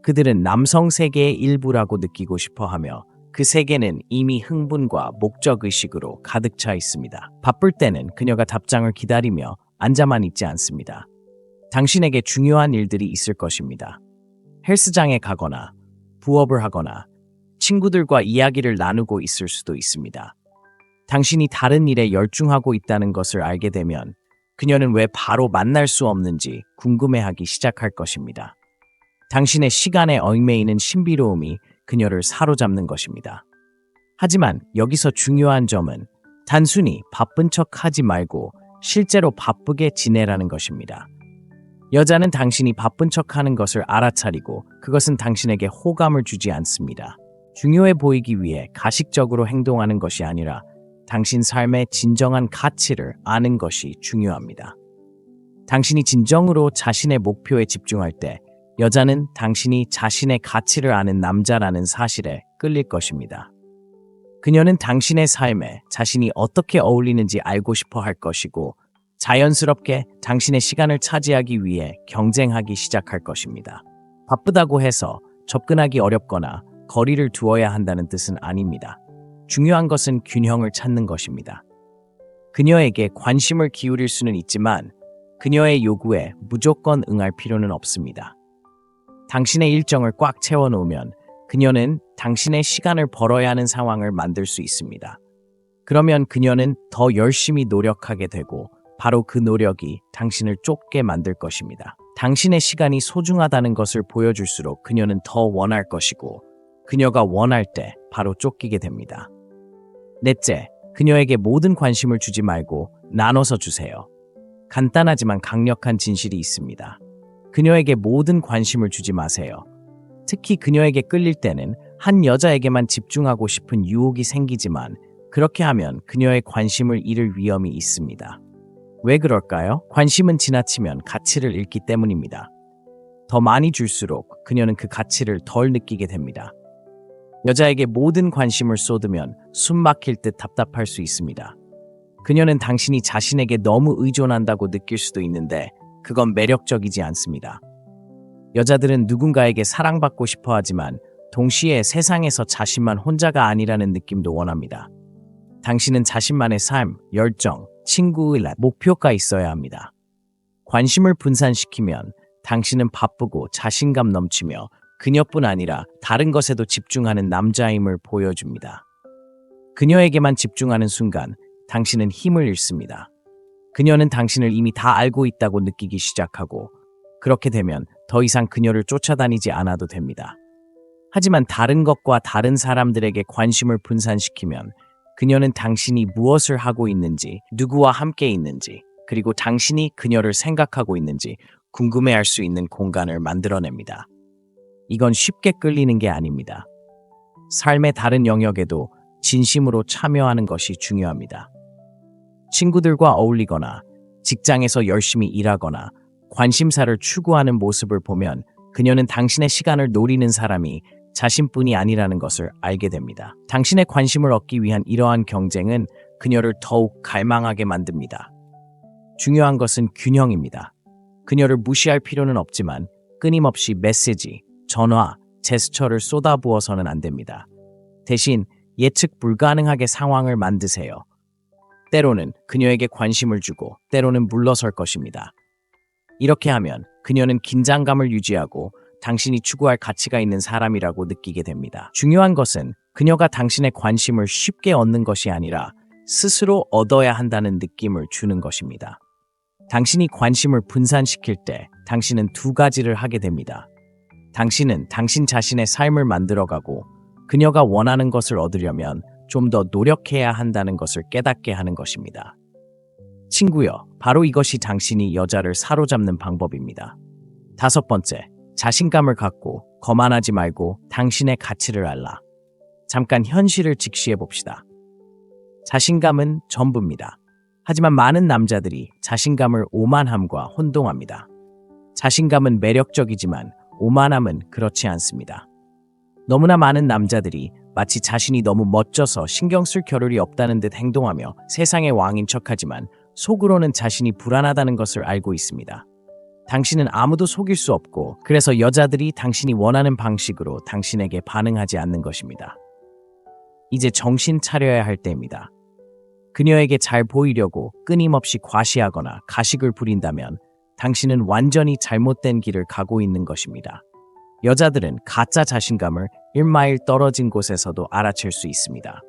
그들은 남성 세계의 일부라고 느끼고 싶어 하며 그 세계는 이미 흥분과 목적의식으로 가득 차 있습니다. 바쁠 때는 그녀가 답장을 기다리며 앉아만 있지 않습니다. 당신에게 중요한 일들이 있을 것입니다. 헬스장에 가거나 부업을 하거나 친구들과 이야기를 나누고 있을 수도 있습니다. 당신이 다른 일에 열중하고 있다는 것을 알게 되면 그녀는 왜 바로 만날 수 없는지 궁금해하기 시작할 것입니다. 당신의 시간에 얽매이는 신비로움이 그녀를 사로잡는 것입니다. 하지만 여기서 중요한 점은 단순히 바쁜 척 하지 말고 실제로 바쁘게 지내라는 것입니다. 여자는 당신이 바쁜 척 하는 것을 알아차리고 그것은 당신에게 호감을 주지 않습니다. 중요해 보이기 위해 가식적으로 행동하는 것이 아니라 당신 삶의 진정한 가치를 아는 것이 중요합니다. 당신이 진정으로 자신의 목표에 집중할 때 여자는 당신이 자신의 가치를 아는 남자라는 사실에 끌릴 것입니다. 그녀는 당신의 삶에 자신이 어떻게 어울리는지 알고 싶어 할 것이고 자연스럽게 당신의 시간을 차지하기 위해 경쟁하기 시작할 것입니다. 바쁘다고 해서 접근하기 어렵거나 거리를 두어야 한다는 뜻은 아닙니다. 중요한 것은 균형을 찾는 것입니다. 그녀에게 관심을 기울일 수는 있지만 그녀의 요구에 무조건 응할 필요는 없습니다. 당신의 일정을 꽉 채워놓으면 그녀는 당신의 시간을 벌어야 하는 상황을 만들 수 있습니다. 그러면 그녀는 더 열심히 노력하게 되고 바로 그 노력이 당신을 쫓게 만들 것입니다. 당신의 시간이 소중하다는 것을 보여줄수록 그녀는 더 원할 것이고 그녀가 원할 때 바로 쫓기게 됩니다. 넷째, 그녀에게 모든 관심을 주지 말고 나눠서 주세요. 간단하지만 강력한 진실이 있습니다. 그녀에게 모든 관심을 주지 마세요. 특히 그녀에게 끌릴 때는 한 여자에게만 집중하고 싶은 유혹이 생기지만 그렇게 하면 그녀의 관심을 잃을 위험이 있습니다. 왜 그럴까요? 관심은 지나치면 가치를 잃기 때문입니다. 더 많이 줄수록 그녀는 그 가치를 덜 느끼게 됩니다. 여자에게 모든 관심을 쏟으면 숨 막힐 듯 답답할 수 있습니다. 그녀는 당신이 자신에게 너무 의존한다고 느낄 수도 있는데 그건 매력적이지 않습니다. 여자들은 누군가에게 사랑받고 싶어 하지만 동시에 세상에서 자신만 혼자가 아니라는 느낌도 원합니다. 당신은 자신만의 삶, 열정, 친구의 목표가 있어야 합니다. 관심을 분산시키면 당신은 바쁘고 자신감 넘치며 그녀뿐 아니라 다른 것에도 집중하는 남자임을 보여줍니다. 그녀에게만 집중하는 순간 당신은 힘을 잃습니다. 그녀는 당신을 이미 다 알고 있다고 느끼기 시작하고 그렇게 되면 더 이상 그녀를 쫓아다니지 않아도 됩니다. 하지만 다른 것과 다른 사람들에게 관심을 분산시키면 그녀는 당신이 무엇을 하고 있는지, 누구와 함께 있는지, 그리고 당신이 그녀를 생각하고 있는지 궁금해할 수 있는 공간을 만들어냅니다. 이건 쉽게 끌리는 게 아닙니다. 삶의 다른 영역에도 진심으로 참여하는 것이 중요합니다. 친구들과 어울리거나 직장에서 열심히 일하거나 관심사를 추구하는 모습을 보면 그녀는 당신의 시간을 노리는 사람이 자신뿐이 아니라는 것을 알게 됩니다. 당신의 관심을 얻기 위한 이러한 경쟁은 그녀를 더욱 갈망하게 만듭니다. 중요한 것은 균형입니다. 그녀를 무시할 필요는 없지만 끊임없이 메시지, 전화, 제스처를 쏟아부어서는 안 됩니다. 대신 예측 불가능하게 상황을 만드세요. 때로는 그녀에게 관심을 주고 때로는 물러설 것입니다. 이렇게 하면 그녀는 긴장감을 유지하고 당신이 추구할 가치가 있는 사람이라고 느끼게 됩니다. 중요한 것은 그녀가 당신의 관심을 쉽게 얻는 것이 아니라 스스로 얻어야 한다는 느낌을 주는 것입니다. 당신이 관심을 분산시킬 때 당신은 두 가지를 하게 됩니다. 당신은 당신 자신의 삶을 만들어가고 그녀가 원하는 것을 얻으려면 좀 더 노력해야 한다는 것을 깨닫게 하는 것입니다. 친구여, 바로 이것이 당신이 여자를 사로잡는 방법입니다. 5번째, 자신감을 갖고 거만하지 말고 당신의 가치를 알라. 잠깐 현실을 직시해 봅시다. 자신감은 전부입니다. 하지만 많은 남자들이 자신감을 오만함과 혼동합니다. 자신감은 매력적이지만 오만함은 그렇지 않습니다. 너무나 많은 남자들이 마치 자신이 너무 멋져서 신경 쓸 겨를이 없다는 듯 행동하며 세상의 왕인 척하지만 속으로는 자신이 불안하다는 것을 알고 있습니다. 당신은 아무도 속일 수 없고 그래서 여자들이 당신이 원하는 방식으로 당신에게 반응하지 않는 것입니다. 이제 정신 차려야 할 때입니다. 그녀에게 잘 보이려고 끊임없이 과시하거나 가식을 부린다면 당신은 완전히 잘못된 길을 가고 있는 것입니다. 여자들은 가짜 자신감을 1마일 떨어진 곳에서도 알아챌 수 있습니다.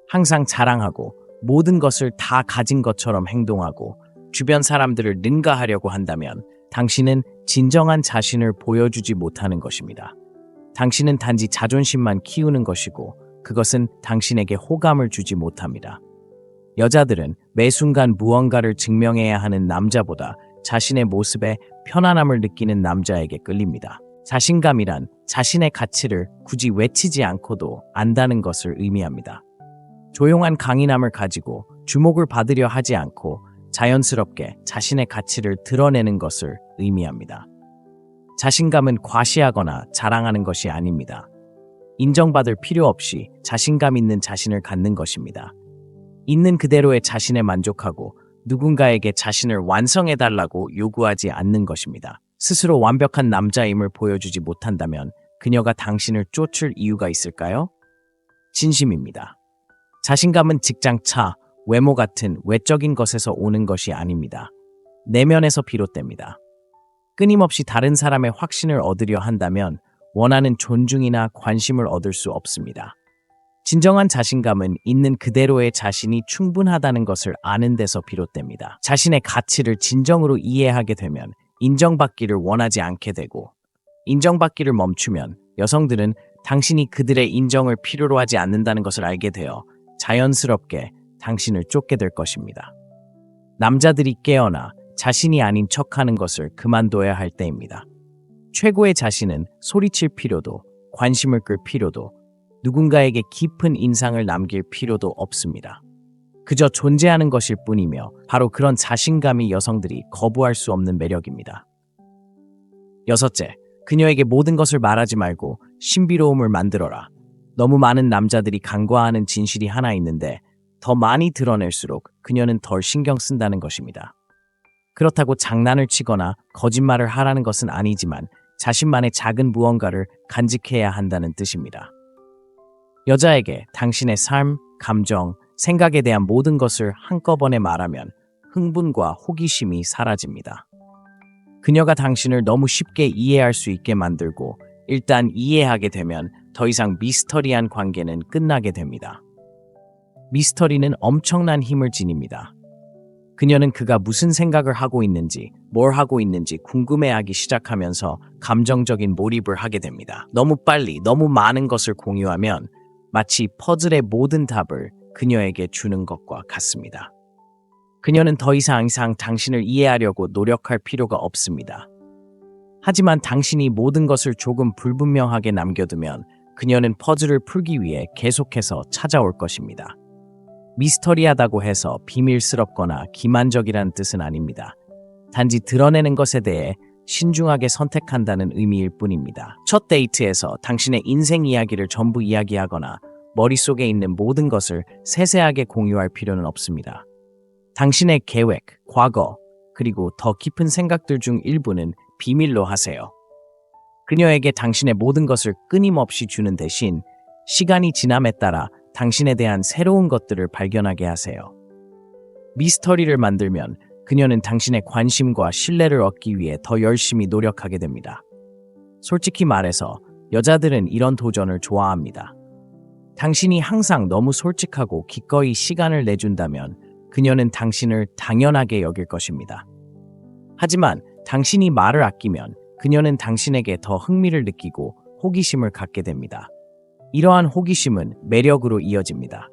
항상 자랑하고 모든 것을 다 가진 것처럼 행동하고 주변 사람들을 능가하려고 한다면 당신은 진정한 자신을 보여주지 못하는 것입니다. 당신은 단지 자존심만 키우는 것이고 그것은 당신에게 호감을 주지 못합니다. 여자들은 매 순간 무언가를 증명해야 하는 남자보다 자신의 모습에 편안함을 느끼는 남자에게 끌립니다. 자신감이란 자신의 가치를 굳이 외치지 않고도 안다는 것을 의미합니다. 조용한 강인함을 가지고 주목을 받으려 하지 않고 자연스럽게 자신의 가치를 드러내는 것을 의미합니다. 자신감은 과시하거나 자랑하는 것이 아닙니다. 인정받을 필요 없이 자신감 있는 자신을 갖는 것입니다. 있는 그대로의 자신에 만족하고 누군가에게 자신을 완성해달라고 요구하지 않는 것입니다. 스스로 완벽한 남자임을 보여주지 못한다면 그녀가 당신을 쫓을 이유가 있을까요? 진심입니다. 자신감은 직장 차, 외모 같은 외적인 것에서 오는 것이 아닙니다. 내면에서 비롯됩니다. 끊임없이 다른 사람의 확신을 얻으려 한다면 원하는 존중이나 관심을 얻을 수 없습니다. 진정한 자신감은 있는 그대로의 자신이 충분하다는 것을 아는 데서 비롯됩니다. 자신의 가치를 진정으로 이해하게 되면 인정받기를 원하지 않게 되고 인정받기를 멈추면 여성들은 당신이 그들의 인정을 필요로 하지 않는다는 것을 알게 되어 자연스럽게 당신을 쫓게 될 것입니다. 남자들이 깨어나 자신이 아닌 척하는 것을 그만둬야 할 때입니다. 최고의 자신은 소리칠 필요도 관심을 끌 필요도 누군가에게 깊은 인상을 남길 필요도 없습니다. 그저 존재하는 것일 뿐이며 바로 그런 자신감이 여성들이 거부할 수 없는 매력입니다. 6째, 그녀에게 모든 것을 말하지 말고 신비로움을 만들어라. 너무 많은 남자들이 간과하는 진실이 하나 있는데 더 많이 드러낼수록 그녀는 덜 신경 쓴다는 것입니다. 그렇다고 장난을 치거나 거짓말을 하라는 것은 아니지만 자신만의 작은 무언가를 간직해야 한다는 뜻입니다. 여자에게 당신의 삶, 감정, 생각에 대한 모든 것을 한꺼번에 말하면 흥분과 호기심이 사라집니다. 그녀가 당신을 너무 쉽게 이해할 수 있게 만들고 일단 이해하게 되면 더 이상 미스터리한 관계는 끝나게 됩니다. 미스터리는 엄청난 힘을 지닙니다. 그녀는 그가 무슨 생각을 하고 있는지, 뭘 하고 있는지 궁금해하기 시작하면서 감정적인 몰입을 하게 됩니다. 너무 빨리, 너무 많은 것을 공유하면 마치 퍼즐의 모든 답을 그녀에게 주는 것과 같습니다. 그녀는 더 이상 당신을 이해하려고 노력할 필요가 없습니다. 하지만 당신이 모든 것을 조금 불분명하게 남겨두면 그녀는 퍼즐을 풀기 위해 계속해서 찾아올 것입니다. 미스터리하다고 해서 비밀스럽거나 기만적이라는 뜻은 아닙니다. 단지 드러내는 것에 대해 신중하게 선택한다는 의미일 뿐입니다. 첫 데이트에서 당신의 인생 이야기를 전부 이야기하거나 머릿속에 있는 모든 것을 세세하게 공유할 필요는 없습니다. 당신의 계획, 과거, 그리고 더 깊은 생각들 중 일부는 비밀로 하세요. 그녀에게 당신의 모든 것을 끊임없이 주는 대신 시간이 지남에 따라 당신에 대한 새로운 것들을 발견하게 하세요. 미스터리를 만들면 그녀는 당신의 관심과 신뢰를 얻기 위해 더 열심히 노력하게 됩니다. 솔직히 말해서 여자들은 이런 도전을 좋아합니다. 당신이 항상 너무 솔직하고 기꺼이 시간을 내준다면 그녀는 당신을 당연하게 여길 것입니다. 하지만 당신이 말을 아끼면 그녀는 당신에게 더 흥미를 느끼고 호기심을 갖게 됩니다. 이러한 호기심은 매력으로 이어집니다.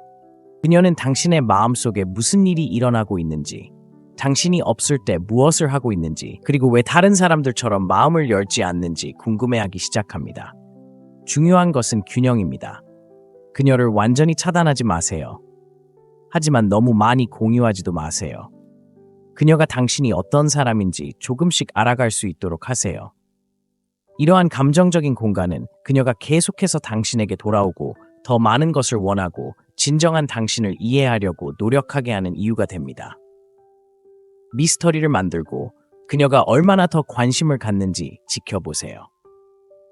그녀는 당신의 마음속에 무슨 일이 일어나고 있는지, 당신이 없을 때 무엇을 하고 있는지, 그리고 왜 다른 사람들처럼 마음을 열지 않는지 궁금해하기 시작합니다. 중요한 것은 균형입니다. 그녀를 완전히 차단하지 마세요. 하지만 너무 많이 공유하지도 마세요. 그녀가 당신이 어떤 사람인지 조금씩 알아갈 수 있도록 하세요. 이러한 감정적인 공간은 그녀가 계속해서 당신에게 돌아오고 더 많은 것을 원하고 진정한 당신을 이해하려고 노력하게 하는 이유가 됩니다. 미스터리를 만들고 그녀가 얼마나 더 관심을 갖는지 지켜보세요.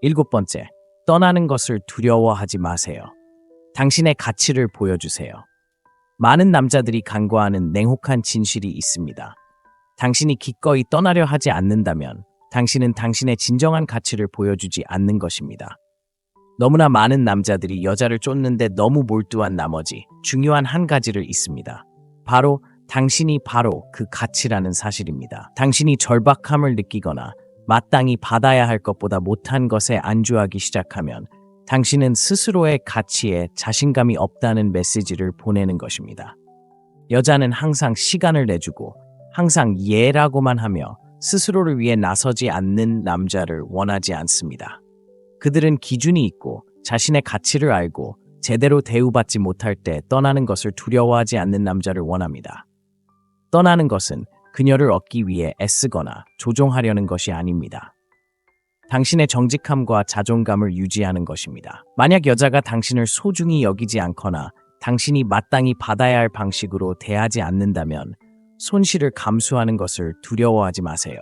7번째, 떠나는 것을 두려워하지 마세요. 당신의 가치를 보여주세요. 많은 남자들이 간과하는 냉혹한 진실이 있습니다. 당신이 기꺼이 떠나려 하지 않는다면 당신은 당신의 진정한 가치를 보여주지 않는 것입니다. 너무나 많은 남자들이 여자를 쫓는데 너무 몰두한 나머지 중요한 한 가지를 잊습니다. 바로 당신이 바로 그 가치라는 사실입니다. 당신이 절박함을 느끼거나 마땅히 받아야 할 것보다 못한 것에 안주하기 시작하면 당신은 스스로의 가치에 자신감이 없다는 메시지를 보내는 것입니다. 여자는 항상 시간을 내주고 항상 예라고만 하며 스스로를 위해 나서지 않는 남자를 원하지 않습니다. 그들은 기준이 있고 자신의 가치를 알고 제대로 대우받지 못할 때 떠나는 것을 두려워하지 않는 남자를 원합니다. 떠나는 것은 그녀를 얻기 위해 애쓰거나 조종하려는 것이 아닙니다. 당신의 정직함과 자존감을 유지하는 것입니다. 만약 여자가 당신을 소중히 여기지 않거나 당신이 마땅히 받아야 할 방식으로 대하지 않는다면 손실을 감수하는 것을 두려워하지 마세요.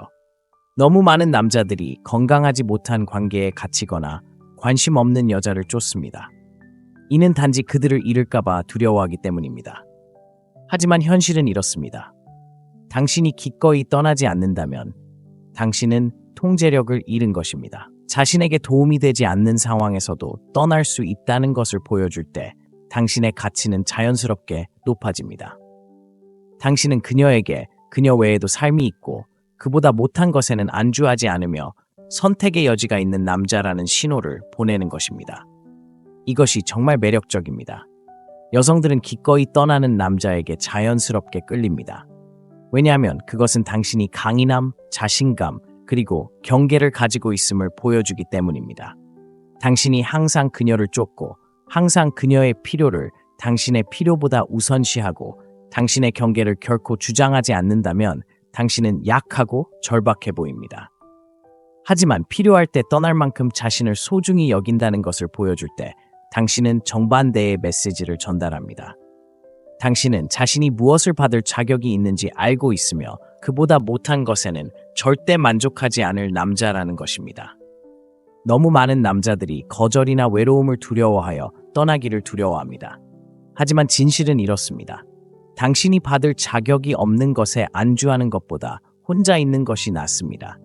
너무 많은 남자들이 건강하지 못한 관계에 갇히거나 관심 없는 여자를 쫓습니다. 이는 단지 그들을 잃을까봐 두려워하기 때문입니다. 하지만 현실은 이렇습니다. 당신이 기꺼이 떠나지 않는다면 당신은 통제력을 잃은 것입니다. 자신에게 도움이 되지 않는 상황에서도 떠날 수 있다는 것을 보여줄 때 당신의 가치는 자연스럽게 높아집니다. 당신은 그녀에게 그녀 외에도 삶이 있고 그보다 못한 것에는 안주하지 않으며 선택의 여지가 있는 남자라는 신호를 보내는 것입니다. 이것이 정말 매력적입니다. 여성들은 기꺼이 떠나는 남자에게 자연스럽게 끌립니다. 왜냐하면 그것은 당신이 강인함, 자신감, 그리고 경계를 가지고 있음을 보여주기 때문입니다. 당신이 항상 그녀를 쫓고 항상 그녀의 필요를 당신의 필요보다 우선시하고 당신의 경계를 결코 주장하지 않는다면 당신은 약하고 절박해 보입니다. 하지만 필요할 때 떠날 만큼 자신을 소중히 여긴다는 것을 보여줄 때 당신은 정반대의 메시지를 전달합니다. 당신은 자신이 무엇을 받을 자격이 있는지 알고 있으며 그보다 못한 것에는 절대 만족하지 않을 남자라는 것입니다. 너무 많은 남자들이 거절이나 외로움을 두려워하여 떠나기를 두려워합니다. 하지만 진실은 이렇습니다. 당신이 받을 자격이 없는 것에 안주하는 것보다 혼자 있는 것이 낫습니다.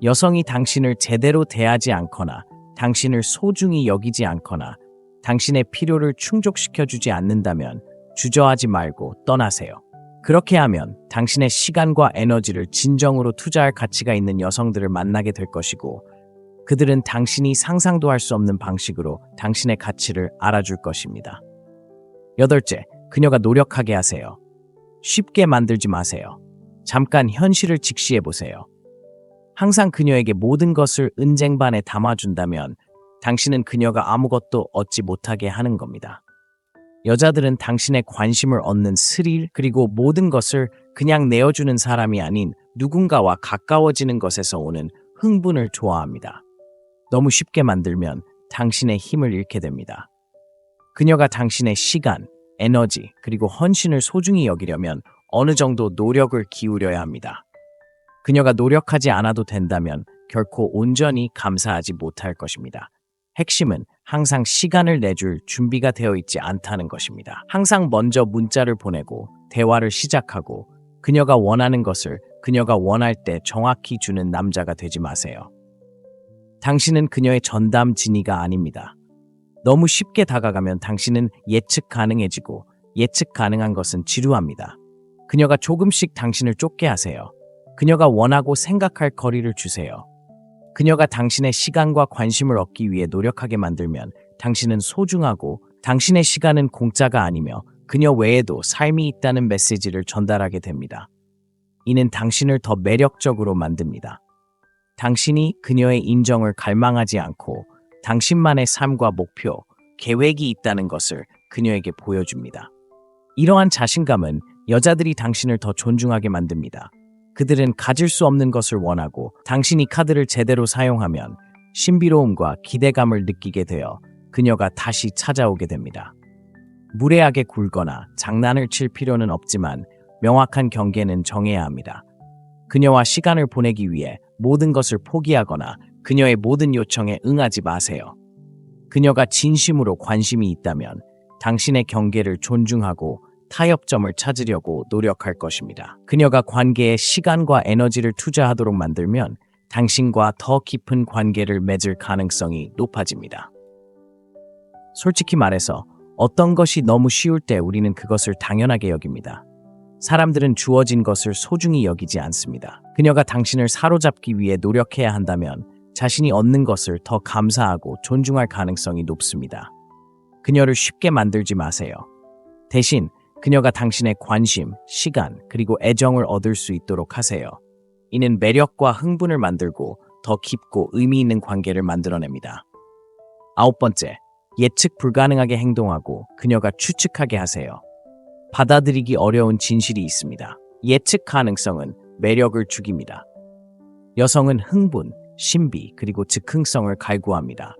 여성이 당신을 제대로 대하지 않거나 당신을 소중히 여기지 않거나 당신의 필요를 충족시켜주지 않는다면 주저하지 말고 떠나세요. 그렇게 하면 당신의 시간과 에너지를 진정으로 투자할 가치가 있는 여성들을 만나게 될 것이고 그들은 당신이 상상도 할 수 없는 방식으로 당신의 가치를 알아줄 것입니다. 8째, 그녀가 노력하게 하세요. 쉽게 만들지 마세요. 잠깐 현실을 직시해 보세요. 항상 그녀에게 모든 것을 은쟁반에 담아준다면 당신은 그녀가 아무것도 얻지 못하게 하는 겁니다. 여자들은 당신의 관심을 얻는 스릴 그리고 모든 것을 그냥 내어주는 사람이 아닌 누군가와 가까워지는 것에서 오는 흥분을 좋아합니다. 너무 쉽게 만들면 당신의 힘을 잃게 됩니다. 그녀가 당신의 시간, 에너지 그리고 헌신을 소중히 여기려면 어느 정도 노력을 기울여야 합니다. 그녀가 노력하지 않아도 된다면 결코 온전히 감사하지 못할 것입니다. 핵심은 항상 시간을 내줄 준비가 되어 있지 않다는 것입니다. 항상 먼저 문자를 보내고 대화를 시작하고 그녀가 원하는 것을 그녀가 원할 때 정확히 주는 남자가 되지 마세요. 당신은 그녀의 전담 지니가 아닙니다. 너무 쉽게 다가가면 당신은 예측 가능해지고 예측 가능한 것은 지루합니다. 그녀가 조금씩 당신을 쫓게 하세요. 그녀가 원하고 생각할 거리를 주세요. 그녀가 당신의 시간과 관심을 얻기 위해 노력하게 만들면 당신은 소중하고 당신의 시간은 공짜가 아니며 그녀 외에도 삶이 있다는 메시지를 전달하게 됩니다. 이는 당신을 더 매력적으로 만듭니다. 당신이 그녀의 인정을 갈망하지 않고 당신만의 삶과 목표, 계획이 있다는 것을 그녀에게 보여줍니다. 이러한 자신감은 여자들이 당신을 더 존중하게 만듭니다. 그들은 가질 수 없는 것을 원하고 당신이 카드를 제대로 사용하면 신비로움과 기대감을 느끼게 되어 그녀가 다시 찾아오게 됩니다. 무례하게 굴거나 장난을 칠 필요는 없지만 명확한 경계는 정해야 합니다. 그녀와 시간을 보내기 위해 모든 것을 포기하거나 그녀의 모든 요청에 응하지 마세요. 그녀가 진심으로 관심이 있다면 당신의 경계를 존중하고 타협점을 찾으려고 노력할 것입니다. 그녀가 관계에 시간과 에너지를 투자하도록 만들면 당신과 더 깊은 관계를 맺을 가능성이 높아집니다. 솔직히 말해서 어떤 것이 너무 쉬울 때 우리는 그것을 당연하게 여깁니다. 사람들은 주어진 것을 소중히 여기지 않습니다. 그녀가 당신을 사로잡기 위해 노력해야 한다면 자신이 얻는 것을 더 감사하고 존중할 가능성이 높습니다. 그녀를 쉽게 만들지 마세요. 대신 그녀가 당신의 관심, 시간, 그리고 애정을 얻을 수 있도록 하세요. 이는 매력과 흥분을 만들고 더 깊고 의미 있는 관계를 만들어냅니다. 9번째, 예측 불가능하게 행동하고 그녀가 추측하게 하세요. 받아들이기 어려운 진실이 있습니다. 예측 가능성은 매력을 죽입니다. 여성은 흥분, 신비, 그리고 즉흥성을 갈구합니다.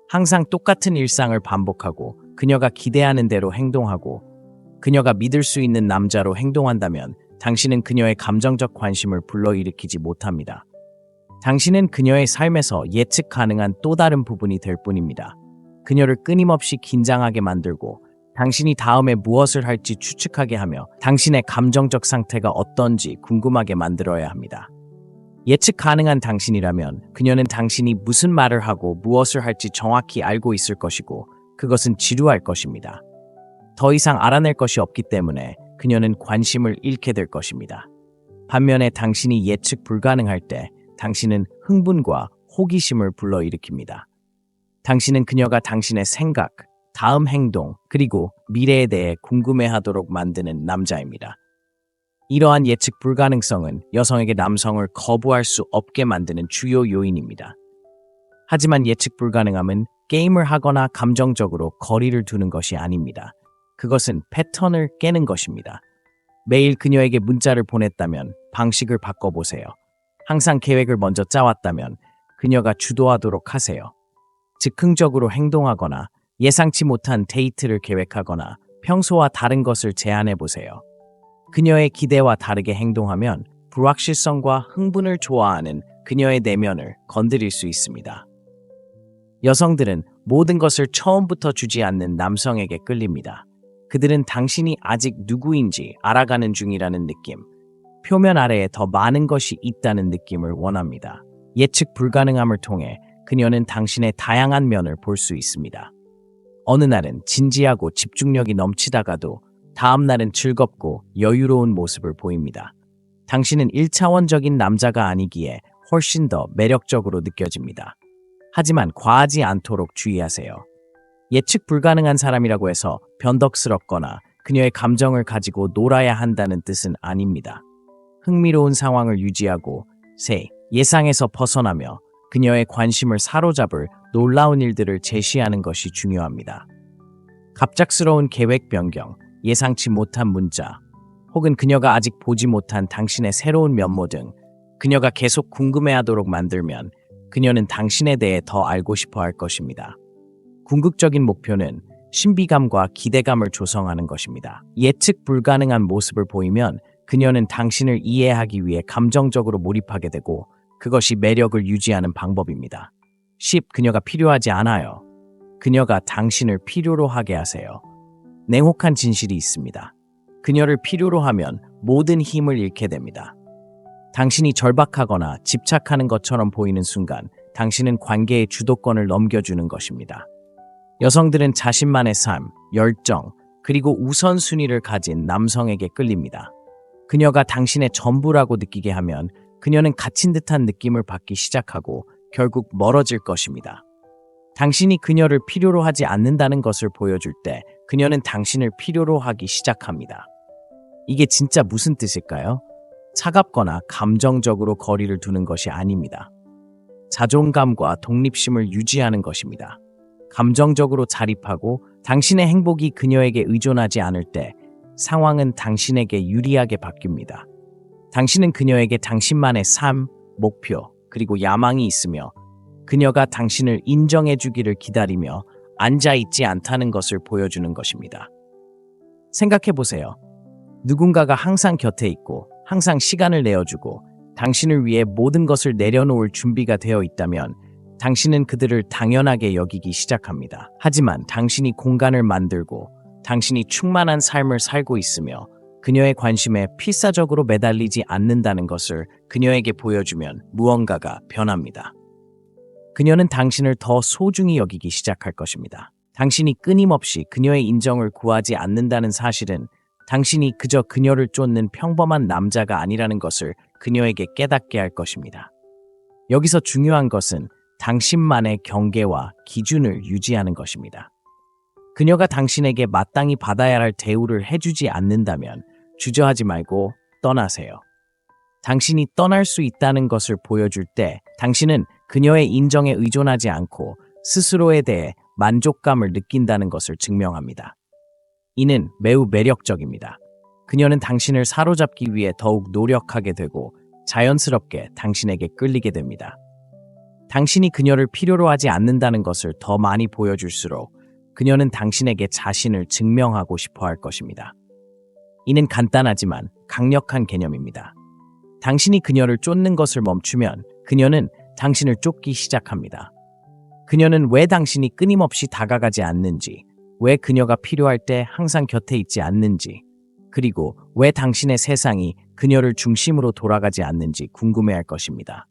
항상 똑같은 일상을 반복하고 그녀가 기대하는 대로 행동하고 그녀가 믿을 수 있는 남자로 행동한다면 당신은 그녀의 감정적 관심을 불러일으키지 못합니다. 당신은 그녀의 삶에서 예측 가능한 또 다른 부분이 될 뿐입니다. 그녀를 끊임없이 긴장하게 만들고 당신이 다음에 무엇을 할지 추측하게 하며 당신의 감정적 상태가 어떤지 궁금하게 만들어야 합니다. 예측 가능한 당신이라면 그녀는 당신이 무슨 말을 하고 무엇을 할지 정확히 알고 있을 것이고 그것은 지루할 것입니다. 더 이상 알아낼 것이 없기 때문에 그녀는 관심을 잃게 될 것입니다. 반면에 당신이 예측 불가능할 때 당신은 흥분과 호기심을 불러일으킵니다. 당신은 그녀가 당신의 생각, 다음 행동, 그리고 미래에 대해 궁금해하도록 만드는 남자입니다. 이러한 예측 불가능성은 여성에게 남성을 거부할 수 없게 만드는 주요 요인입니다. 하지만 예측 불가능함은 게임을 하거나 감정적으로 거리를 두는 것이 아닙니다. 그것은 패턴을 깨는 것입니다. 매일 그녀에게 문자를 보냈다면 방식을 바꿔보세요. 항상 계획을 먼저 짜왔다면 그녀가 주도하도록 하세요. 즉흥적으로 행동하거나 예상치 못한 데이트를 계획하거나 평소와 다른 것을 제안해보세요. 그녀의 기대와 다르게 행동하면 불확실성과 흥분을 좋아하는 그녀의 내면을 건드릴 수 있습니다. 여성들은 모든 것을 처음부터 주지 않는 남성에게 끌립니다. 그들은 당신이 아직 누구인지 알아가는 중이라는 느낌, 표면 아래에 더 많은 것이 있다는 느낌을 원합니다. 예측 불가능함을 통해 그녀는 당신의 다양한 면을 볼 수 있습니다. 어느 날은 진지하고 집중력이 넘치다가도 다음 날은 즐겁고 여유로운 모습을 보입니다. 당신은 1차원적인 남자가 아니기에 훨씬 더 매력적으로 느껴집니다. 하지만 과하지 않도록 주의하세요. 예측 불가능한 사람이라고 해서 변덕스럽거나 그녀의 감정을 가지고 놀아야 한다는 뜻은 아닙니다. 흥미로운 상황을 유지하고 예상에서 벗어나며 그녀의 관심을 사로잡을 놀라운 일들을 제시하는 것이 중요합니다. 갑작스러운 계획 변경, 예상치 못한 문자, 혹은 그녀가 아직 보지 못한 당신의 새로운 면모 등 그녀가 계속 궁금해하도록 만들면 그녀는 당신에 대해 더 알고 싶어 할 것입니다. 궁극적인 목표는 신비감과 기대감을 조성하는 것입니다. 예측 불가능한 모습을 보이면 그녀는 당신을 이해하기 위해 감정적으로 몰입하게 되고 그것이 매력을 유지하는 방법입니다. 10. 그녀가 필요하지 않아요. 그녀가 당신을 필요로 하게 하세요. 냉혹한 진실이 있습니다. 그녀를 필요로 하면 모든 힘을 잃게 됩니다. 당신이 절박하거나 집착하는 것처럼 보이는 순간 당신은 관계의 주도권을 넘겨주는 것입니다. 여성들은 자신만의 삶, 열정, 그리고 우선순위를 가진 남성에게 끌립니다. 그녀가 당신의 전부라고 느끼게 하면 그녀는 갇힌 듯한 느낌을 받기 시작하고 결국 멀어질 것입니다. 당신이 그녀를 필요로 하지 않는다는 것을 보여줄 때 그녀는 당신을 필요로 하기 시작합니다. 이게 진짜 무슨 뜻일까요? 차갑거나 감정적으로 거리를 두는 것이 아닙니다. 자존감과 독립심을 유지하는 것입니다. 감정적으로 자립하고 당신의 행복이 그녀에게 의존하지 않을 때 상황은 당신에게 유리하게 바뀝니다. 당신은 그녀에게 당신만의 삶, 목표, 그리고 야망이 있으며 그녀가 당신을 인정해 주기를 기다리며 앉아있지 않다는 것을 보여주는 것입니다. 생각해 보세요. 누군가가 항상 곁에 있고 항상 시간을 내어주고 당신을 위해 모든 것을 내려놓을 준비가 되어 있다면 당신은 그들을 당연하게 여기기 시작합니다. 하지만 당신이 공간을 만들고 당신이 충만한 삶을 살고 있으며 그녀의 관심에 필사적으로 매달리지 않는다는 것을 그녀에게 보여주면 무언가가 변합니다. 그녀는 당신을 더 소중히 여기기 시작할 것입니다. 당신이 끊임없이 그녀의 인정을 구하지 않는다는 사실은 당신이 그저 그녀를 쫓는 평범한 남자가 아니라는 것을 그녀에게 깨닫게 할 것입니다. 여기서 중요한 것은 당신만의 경계와 기준을 유지하는 것입니다. 그녀가 당신에게 마땅히 받아야 할 대우를 해주지 않는다면 주저하지 말고 떠나세요. 당신이 떠날 수 있다는 것을 보여줄 때 당신은 그녀의 인정에 의존하지 않고 스스로에 대해 만족감을 느낀다는 것을 증명합니다. 이는 매우 매력적입니다. 그녀는 당신을 사로잡기 위해 더욱 노력하게 되고 자연스럽게 당신에게 끌리게 됩니다. 당신이 그녀를 필요로 하지 않는다는 것을 더 많이 보여줄수록 그녀는 당신에게 자신을 증명하고 싶어 할 것입니다. 이는 간단하지만 강력한 개념입니다. 당신이 그녀를 쫓는 것을 멈추면 그녀는 당신을 쫓기 시작합니다. 그녀는 왜 당신이 끊임없이 다가가지 않는지, 왜 그녀가 필요할 때 항상 곁에 있지 않는지, 그리고 왜 당신의 세상이 그녀를 중심으로 돌아가지 않는지 궁금해할 것입니다.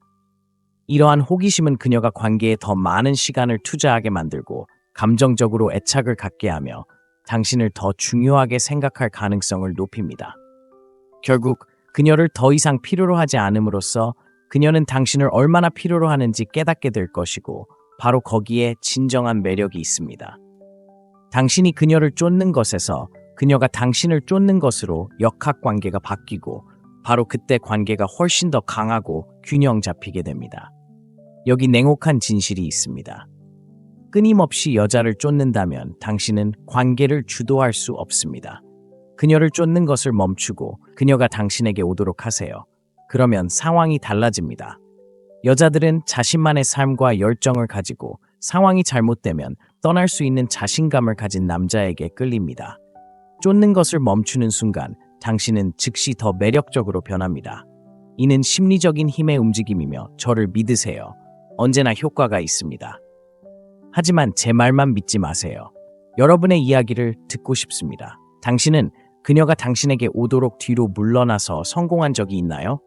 이러한 호기심은 그녀가 관계에 더 많은 시간을 투자하게 만들고 감정적으로 애착을 갖게 하며 당신을 더 중요하게 생각할 가능성을 높입니다. 결국 그녀를 더 이상 필요로 하지 않음으로써 그녀는 당신을 얼마나 필요로 하는지 깨닫게 될 것이고 바로 거기에 진정한 매력이 있습니다. 당신이 그녀를 쫓는 것에서 그녀가 당신을 쫓는 것으로 역학관계가 바뀌고 바로 그때 관계가 훨씬 더 강하고 균형 잡히게 됩니다. 여기 냉혹한 진실이 있습니다. 끊임없이 여자를 쫓는다면 당신은 관계를 주도할 수 없습니다. 그녀를 쫓는 것을 멈추고 그녀가 당신에게 오도록 하세요. 그러면 상황이 달라집니다. 여자들은 자신만의 삶과 열정을 가지고 상황이 잘못되면 떠날 수 있는 자신감을 가진 남자에게 끌립니다. 쫓는 것을 멈추는 순간 당신은 즉시 더 매력적으로 변합니다. 이는 심리적인 힘의 움직임이며 저를 믿으세요. 언제나 효과가 있습니다. 하지만 제 말만 믿지 마세요. 여러분의 이야기를 듣고 싶습니다. 당신은 그녀가 당신에게 오도록 뒤로 물러나서 성공한 적이 있나요?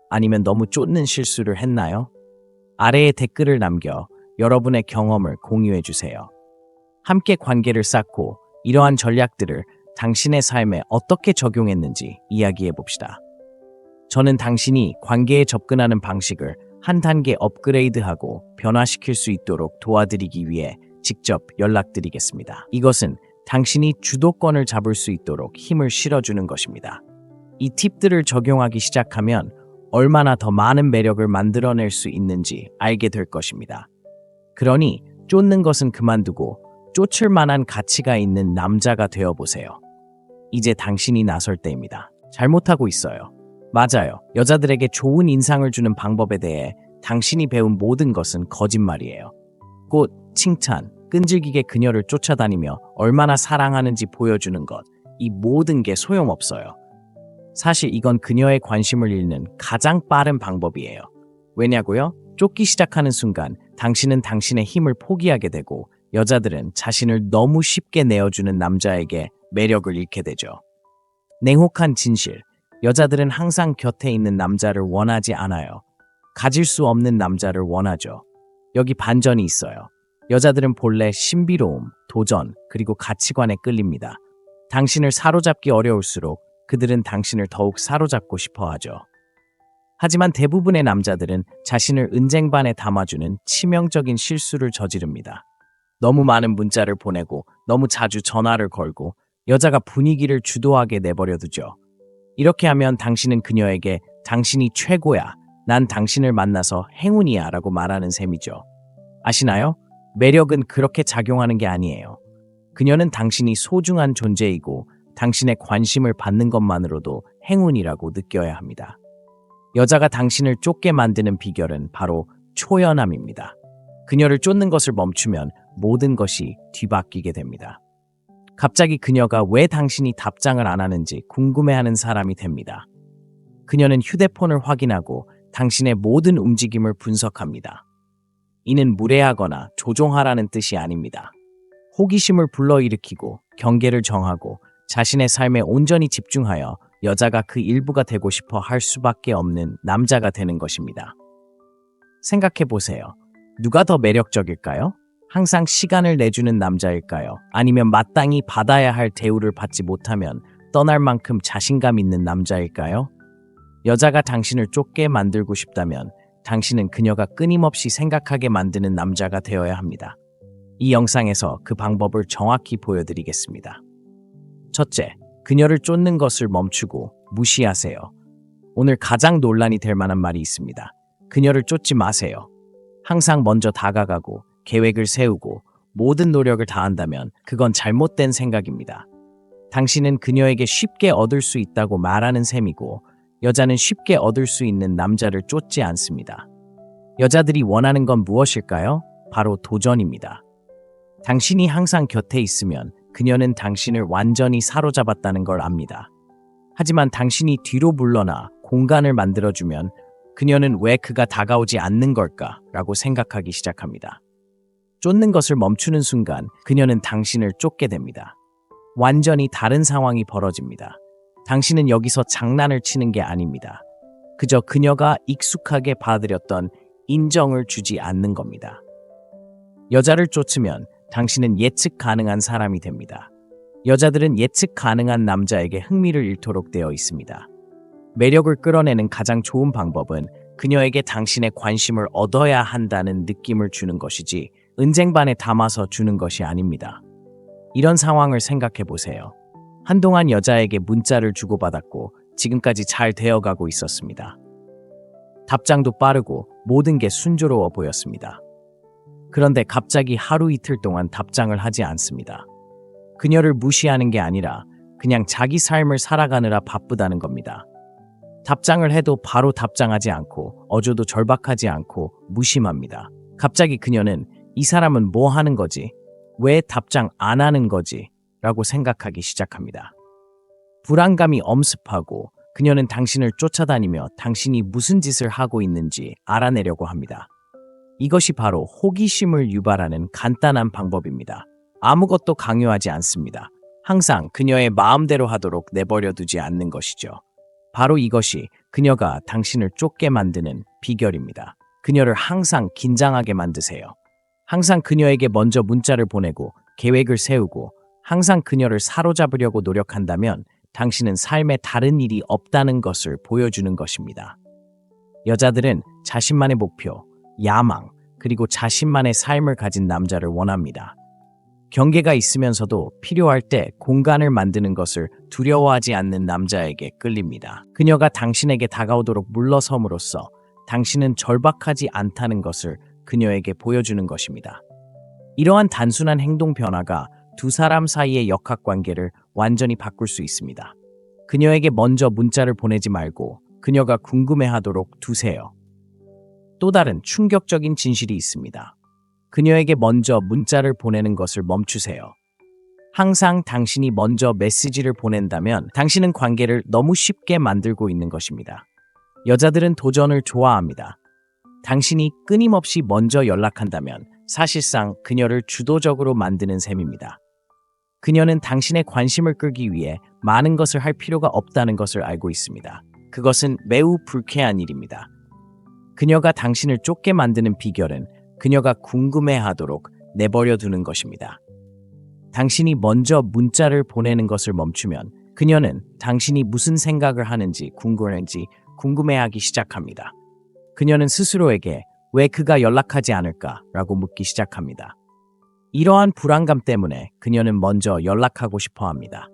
아니면 너무 쫓는 실수를 했나요? 아래에 댓글을 남겨 여러분의 경험을 공유해 주세요. 함께 관계를 쌓고 이러한 전략들을 당신의 삶에 어떻게 적용했는지 이야기해 봅시다. 저는 당신이 관계에 접근하는 방식을 한 단계 업그레이드하고 변화시킬 수 있도록 도와드리기 위해 직접 연락드리겠습니다. 이것은 당신이 주도권을 잡을 수 있도록 힘을 실어주는 것입니다. 이 팁들을 적용하기 시작하면 얼마나 더 많은 매력을 만들어낼 수 있는지 알게 될 것입니다. 그러니 쫓는 것은 그만두고 쫓을 만한 가치가 있는 남자가 되어보세요. 이제 당신이 나설 때입니다. 잘못하고 있어요. 맞아요. 여자들에게 좋은 인상을 주는 방법에 대해 당신이 배운 모든 것은 거짓말이에요. 꽃, 칭찬, 끈질기게 그녀를 쫓아다니며 얼마나 사랑하는지 보여주는 것, 이 모든 게 소용없어요. 사실 이건 그녀의 관심을 잃는 가장 빠른 방법이에요. 왜냐고요? 쫓기 시작하는 순간 당신은 당신의 힘을 포기하게 되고 여자들은 자신을 너무 쉽게 내어주는 남자에게 매력을 잃게 되죠. 냉혹한 진실. 여자들은 항상 곁에 있는 남자를 원하지 않아요. 가질 수 없는 남자를 원하죠. 여기 반전이 있어요. 여자들은 본래 신비로움, 도전, 그리고 가치관에 끌립니다. 당신을 사로잡기 어려울수록 그들은 당신을 더욱 사로잡고 싶어 하죠. 하지만 대부분의 남자들은 자신을 은쟁반에 담아주는 치명적인 실수를 저지릅니다. 너무 많은 문자를 보내고 너무 자주 전화를 걸고 여자가 분위기를 주도하게 내버려 두죠. 이렇게 하면 당신은 그녀에게 당신이 최고야, 난 당신을 만나서 행운이야 라고 말하는 셈이죠. 아시나요? 매력은 그렇게 작용하는 게 아니에요. 그녀는 당신이 소중한 존재이고 당신의 관심을 받는 것만으로도 행운이라고 느껴야 합니다. 여자가 당신을 쫓게 만드는 비결은 바로 초연함입니다. 그녀를 쫓는 것을 멈추면 모든 것이 뒤바뀌게 됩니다. 갑자기 그녀가 왜 당신이 답장을 안 하는지 궁금해하는 사람이 됩니다. 그녀는 휴대폰을 확인하고 당신의 모든 움직임을 분석합니다. 이는 무례하거나 조종하라는 뜻이 아닙니다. 호기심을 불러일으키고 경계를 정하고 자신의 삶에 온전히 집중하여 여자가 그 일부가 되고 싶어 할 수밖에 없는 남자가 되는 것입니다. 생각해 보세요. 누가 더 매력적일까요? 항상 시간을 내주는 남자일까요? 아니면 마땅히 받아야 할 대우를 받지 못하면 떠날 만큼 자신감 있는 남자일까요? 여자가 당신을 쫓게 만들고 싶다면 당신은 그녀가 끊임없이 생각하게 만드는 남자가 되어야 합니다. 이 영상에서 그 방법을 정확히 보여드리겠습니다. 첫째, 그녀를 쫓는 것을 멈추고 무시하세요. 오늘 가장 논란이 될 만한 말이 있습니다. 그녀를 쫓지 마세요. 항상 먼저 다가가고 계획을 세우고 모든 노력을 다한다면 그건 잘못된 생각입니다. 당신은 그녀에게 쉽게 얻을 수 있다고 말하는 셈이고 여자는 쉽게 얻을 수 있는 남자를 쫓지 않습니다. 여자들이 원하는 건 무엇일까요? 바로 도전입니다. 당신이 항상 곁에 있으면 그녀는 당신을 완전히 사로잡았다는 걸 압니다. 하지만 당신이 뒤로 물러나 공간을 만들어주면 그녀는 왜 그가 다가오지 않는 걸까? 라고 생각하기 시작합니다. 쫓는 것을 멈추는 순간 그녀는 당신을 쫓게 됩니다. 완전히 다른 상황이 벌어집니다. 당신은 여기서 장난을 치는 게 아닙니다. 그저 그녀가 익숙하게 받아들였던 인정을 주지 않는 겁니다. 여자를 쫓으면 당신은 예측 가능한 사람이 됩니다. 여자들은 예측 가능한 남자에게 흥미를 잃도록 되어 있습니다. 매력을 끌어내는 가장 좋은 방법은 그녀에게 당신의 관심을 얻어야 한다는 느낌을 주는 것이지 은쟁반에 담아서 주는 것이 아닙니다. 이런 상황을 생각해 보세요. 한동안 여자에게 문자를 주고받았고 지금까지 잘 되어가고 있었습니다. 답장도 빠르고 모든 게 순조로워 보였습니다. 그런데 갑자기 하루 이틀 동안 답장을 하지 않습니다. 그녀를 무시하는 게 아니라 그냥 자기 삶을 살아가느라 바쁘다는 겁니다. 답장을 해도 바로 답장하지 않고 어조도 절박하지 않고 무심합니다. 갑자기 그녀는 이 사람은 뭐 하는 거지? 왜 답장 안 하는 거지? 라고 생각하기 시작합니다. 불안감이 엄습하고 그녀는 당신을 쫓아다니며 당신이 무슨 짓을 하고 있는지 알아내려고 합니다. 이것이 바로 호기심을 유발하는 간단한 방법입니다. 아무것도 강요하지 않습니다. 항상 그녀의 마음대로 하도록 내버려 두지 않는 것이죠. 바로 이것이 그녀가 당신을 쫓게 만드는 비결입니다. 그녀를 항상 긴장하게 만드세요. 항상 그녀에게 먼저 문자를 보내고 계획을 세우고 항상 그녀를 사로잡으려고 노력한다면 당신은 삶에 다른 일이 없다는 것을 보여주는 것입니다. 여자들은 자신만의 목표, 야망, 그리고 자신만의 삶을 가진 남자를 원합니다. 경계가 있으면서도 필요할 때 공간을 만드는 것을 두려워하지 않는 남자에게 끌립니다. 그녀가 당신에게 다가오도록 물러섬으로써 당신은 절박하지 않다는 것을 그녀에게 보여주는 것입니다. 이러한 단순한 행동 변화가 두 사람 사이의 역학관계를 완전히 바꿀 수 있습니다. 그녀에게 먼저 문자를 보내지 말고 그녀가 궁금해하도록 두세요. 또 다른 충격적인 진실이 있습니다. 그녀에게 먼저 문자를 보내는 것을 멈추세요. 항상 당신이 먼저 메시지를 보낸다면 당신은 관계를 너무 쉽게 만들고 있는 것입니다. 여자들은 도전을 좋아합니다. 당신이 끊임없이 먼저 연락한다면 사실상 그녀를 주도적으로 만드는 셈입니다. 그녀는 당신의 관심을 끌기 위해 많은 것을 할 필요가 없다는 것을 알고 있습니다. 그것은 매우 불쾌한 일입니다. 그녀가 당신을 쫓게 만드는 비결은 그녀가 궁금해하도록 내버려 두는 것입니다. 당신이 먼저 문자를 보내는 것을 멈추면 그녀는 당신이 무슨 생각을 하는지 궁금해하기 시작합니다. 그녀는 스스로에게 왜 그가 연락하지 않을까라고 묻기 시작합니다. 이러한 불안감 때문에 그녀는 먼저 연락하고 싶어 합니다.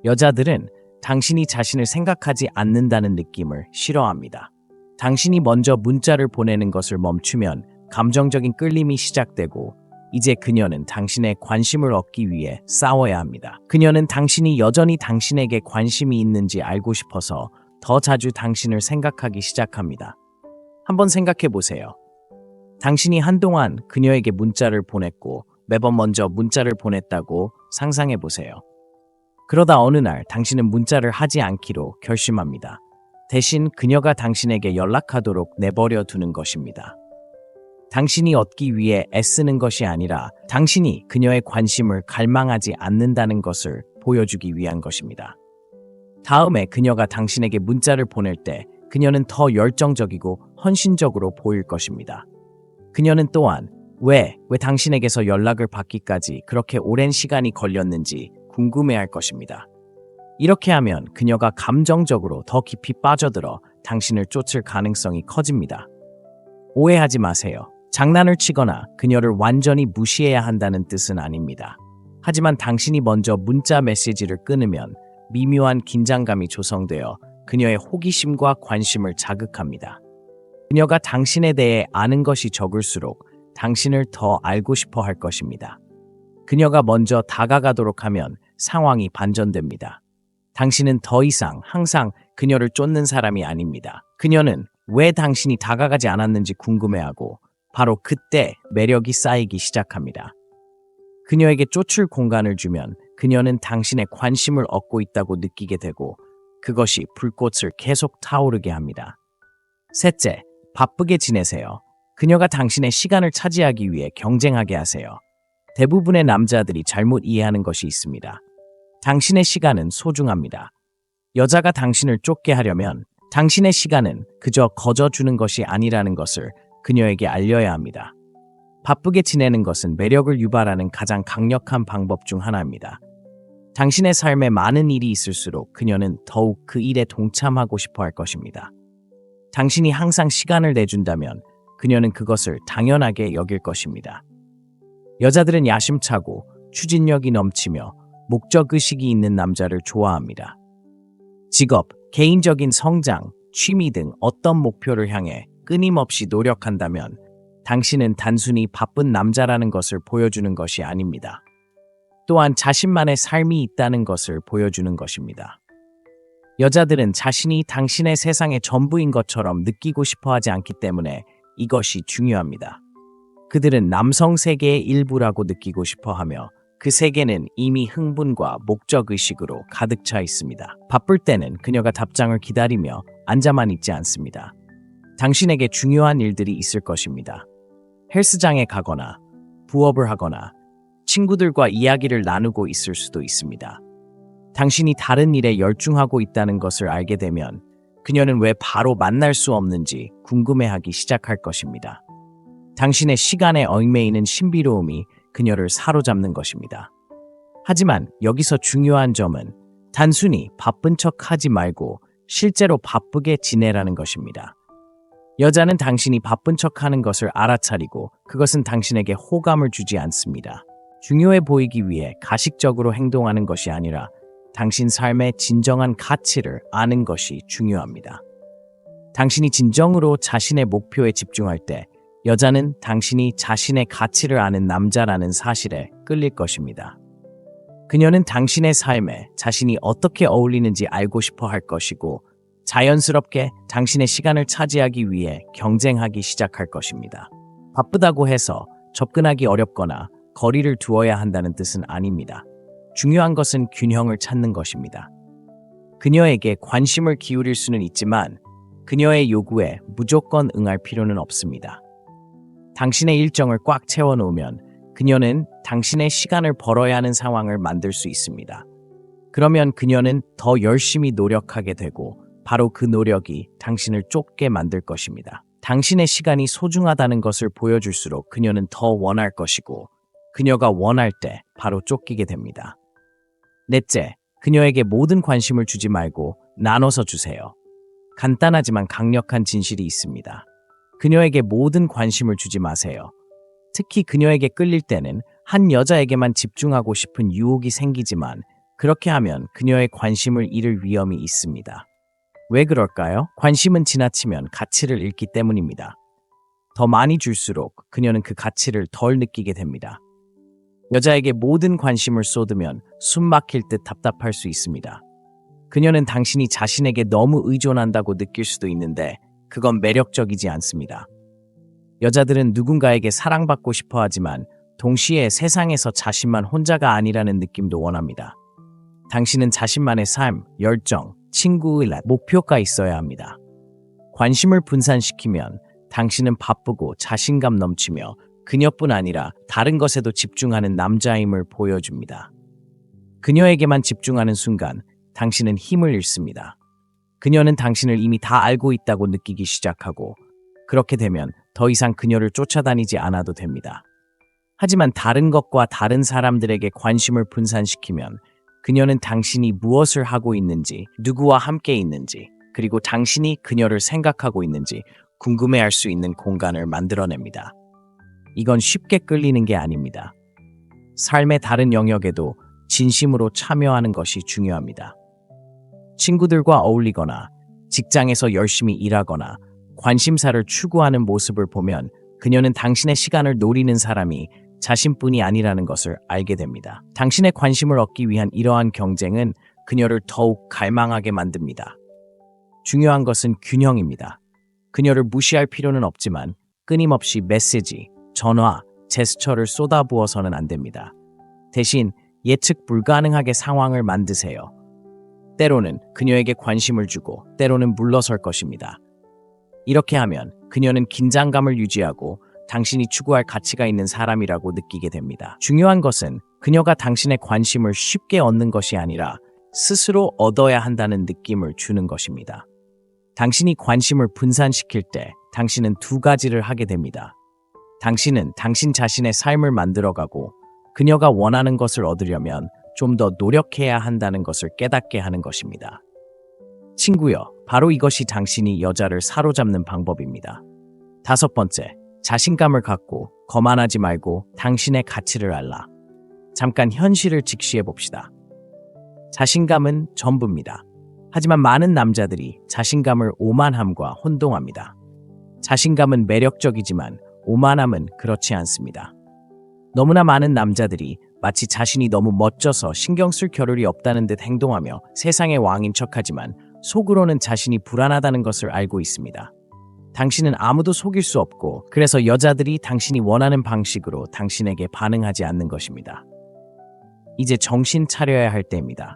여자들은 당신이 자신을 생각하지 않는다는 느낌을 싫어합니다. 당신이 먼저 문자를 보내는 것을 멈추면 감정적인 끌림이 시작되고 이제 그녀는 당신의 관심을 얻기 위해 싸워야 합니다. 그녀는 당신이 여전히 당신에게 관심이 있는지 알고 싶어서 더 자주 당신을 생각하기 시작합니다. 한번 생각해 보세요. 당신이 한동안 그녀에게 문자를 보냈고 매번 먼저 문자를 보냈다고 상상해 보세요. 그러다 어느 날 당신은 문자를 하지 않기로 결심합니다. 대신 그녀가 당신에게 연락하도록 내버려 두는 것입니다. 당신이 얻기 위해 애쓰는 것이 아니라 당신이 그녀의 관심을 갈망하지 않는다는 것을 보여주기 위한 것입니다. 다음에 그녀가 당신에게 문자를 보낼 때 그녀는 더 열정적이고 헌신적으로 보일 것입니다. 그녀는 또한 왜 당신에게서 연락을 받기까지 그렇게 오랜 시간이 걸렸는지 궁금해할 것입니다. 이렇게 하면 그녀가 감정적으로 더 깊이 빠져들어 당신을 쫓을 가능성이 커집니다. 오해하지 마세요. 장난을 치거나 그녀를 완전히 무시해야 한다는 뜻은 아닙니다. 하지만 당신이 먼저 문자 메시지를 끊으면 미묘한 긴장감이 조성되어 그녀의 호기심과 관심을 자극합니다. 그녀가 당신에 대해 아는 것이 적을수록 당신을 더 알고 싶어 할 것입니다. 그녀가 먼저 다가가도록 하면 상황이 반전됩니다. 당신은 더 이상 항상 그녀를 쫓는 사람이 아닙니다. 그녀는 왜 당신이 다가가지 않았는지 궁금해하고 바로 그때 매력이 쌓이기 시작합니다. 그녀에게 쫓을 공간을 주면 그녀는 당신의 관심을 얻고 있다고 느끼게 되고 그것이 불꽃을 계속 타오르게 합니다. 셋째, 바쁘게 지내세요. 그녀가 당신의 시간을 차지하기 위해 경쟁하게 하세요. 대부분의 남자들이 잘못 이해하는 것이 있습니다. 당신의 시간은 소중합니다. 여자가 당신을 쫓게 하려면 당신의 시간은 그저 거저주는 것이 아니라는 것을 그녀에게 알려야 합니다. 바쁘게 지내는 것은 매력을 유발하는 가장 강력한 방법 중 하나입니다. 당신의 삶에 많은 일이 있을수록 그녀는 더욱 그 일에 동참하고 싶어 할 것입니다. 당신이 항상 시간을 내준다면 그녀는 그것을 당연하게 여길 것입니다. 여자들은 야심차고 추진력이 넘치며 목적의식이 있는 남자를 좋아합니다. 직업, 개인적인 성장, 취미 등 어떤 목표를 향해 끊임없이 노력한다면 당신은 단순히 바쁜 남자라는 것을 보여주는 것이 아닙니다. 또한 자신만의 삶이 있다는 것을 보여주는 것입니다. 여자들은 자신이 당신의 세상의 전부인 것처럼 느끼고 싶어 하지 않기 때문에 이것이 중요합니다. 그들은 남성 세계의 일부라고 느끼고 싶어 하며 그 세계는 이미 흥분과 목적의식으로 가득 차 있습니다. 바쁠 때는 그녀가 답장을 기다리며 앉아만 있지 않습니다. 당신에게 중요한 일들이 있을 것입니다. 헬스장에 가거나 부업을 하거나 친구들과 이야기를 나누고 있을 수도 있습니다. 당신이 다른 일에 열중하고 있다는 것을 알게 되면 그녀는 왜 바로 만날 수 없는지 궁금해하기 시작할 것입니다. 당신의 시간에 얽매이는 신비로움이 그녀를 사로잡는 것입니다. 하지만 여기서 중요한 점은 단순히 바쁜 척 하지 말고 실제로 바쁘게 지내라는 것입니다. 여자는 당신이 바쁜 척 하는 것을 알아차리고 그것은 당신에게 호감을 주지 않습니다. 중요해 보이기 위해 가식적으로 행동하는 것이 아니라 당신 삶의 진정한 가치를 아는 것이 중요합니다. 당신이 진정으로 자신의 목표에 집중할 때 여자는 당신이 자신의 가치를 아는 남자라는 사실에 끌릴 것입니다. 그녀는 당신의 삶에 자신이 어떻게 어울리는지 알고 싶어 할 것이고 자연스럽게 당신의 시간을 차지하기 위해 경쟁하기 시작할 것입니다. 바쁘다고 해서 접근하기 어렵거나 거리를 두어야 한다는 뜻은 아닙니다. 중요한 것은 균형을 찾는 것입니다. 그녀에게 관심을 기울일 수는 있지만 그녀의 요구에 무조건 응할 필요는 없습니다. 당신의 일정을 꽉 채워놓으면 그녀는 당신의 시간을 벌어야 하는 상황을 만들 수 있습니다. 그러면 그녀는 더 열심히 노력하게 되고 바로 그 노력이 당신을 쫓게 만들 것입니다. 당신의 시간이 소중하다는 것을 보여줄수록 그녀는 더 원할 것이고 그녀가 원할 때 바로 쫓기게 됩니다. 넷째, 그녀에게 모든 관심을 주지 말고 나눠서 주세요. 간단하지만 강력한 진실이 있습니다. 그녀에게 모든 관심을 주지 마세요. 특히 그녀에게 끌릴 때는 한 여자에게만 집중하고 싶은 유혹이 생기지만 그렇게 하면 그녀의 관심을 잃을 위험이 있습니다. 왜 그럴까요? 관심은 지나치면 가치를 잃기 때문입니다. 더 많이 줄수록 그녀는 그 가치를 덜 느끼게 됩니다. 여자에게 모든 관심을 쏟으면 숨 막힐 듯 답답할 수 있습니다. 그녀는 당신이 자신에게 너무 의존한다고 느낄 수도 있는데 그건 매력적이지 않습니다. 여자들은 누군가에게 사랑받고 싶어 하지만 동시에 세상에서 자신만 혼자가 아니라는 느낌도 원합니다. 당신은 자신만의 삶, 열정, 친구의 목표가 있어야 합니다. 관심을 분산시키면 당신은 바쁘고 자신감 넘치며 그녀뿐 아니라 다른 것에도 집중하는 남자임을 보여줍니다. 그녀에게만 집중하는 순간 당신은 힘을 잃습니다. 그녀는 당신을 이미 다 알고 있다고 느끼기 시작하고 그렇게 되면 더 이상 그녀를 쫓아다니지 않아도 됩니다. 하지만 다른 것과 다른 사람들에게 관심을 분산시키면 그녀는 당신이 무엇을 하고 있는지, 누구와 함께 있는지, 그리고 당신이 그녀를 생각하고 있는지 궁금해할 수 있는 공간을 만들어냅니다. 이건 쉽게 끌리는 게 아닙니다. 삶의 다른 영역에도 진심으로 참여하는 것이 중요합니다. 친구들과 어울리거나 직장에서 열심히 일하거나 관심사를 추구하는 모습을 보면 그녀는 당신의 시간을 노리는 사람이 자신뿐이 아니라는 것을 알게 됩니다. 당신의 관심을 얻기 위한 이러한 경쟁은 그녀를 더욱 갈망하게 만듭니다. 중요한 것은 균형입니다. 그녀를 무시할 필요는 없지만 끊임없이 메시지, 전화, 제스처를 쏟아부어서는 안 됩니다. 대신 예측 불가능하게 상황을 만드세요. 때로는 그녀에게 관심을 주고 때로는 물러설 것입니다. 이렇게 하면 그녀는 긴장감을 유지하고 당신이 추구할 가치가 있는 사람이라고 느끼게 됩니다. 중요한 것은 그녀가 당신의 관심을 쉽게 얻는 것이 아니라 스스로 얻어야 한다는 느낌을 주는 것입니다. 당신이 관심을 분산시킬 때 당신은 두 가지를 하게 됩니다. 당신은 당신 자신의 삶을 만들어가고 그녀가 원하는 것을 얻으려면 좀 더 노력해야 한다는 것을 깨닫게 하는 것입니다. 친구여, 바로 이것이 당신이 여자를 사로잡는 방법입니다. 다섯 번째, 자신감을 갖고 거만하지 말고 당신의 가치를 알라. 잠깐 현실을 직시해 봅시다. 자신감은 전부입니다. 하지만 많은 남자들이 자신감을 오만함과 혼동합니다. 자신감은 매력적이지만 오만함은 그렇지 않습니다. 너무나 많은 남자들이 마치 자신이 너무 멋져서 신경 쓸 겨를이 없다는 듯 행동하며 세상의 왕인 척하지만 속으로는 자신이 불안하다는 것을 알고 있습니다. 당신은 아무도 속일 수 없고 그래서 여자들이 당신이 원하는 방식으로 당신에게 반응하지 않는 것입니다. 이제 정신 차려야 할 때입니다.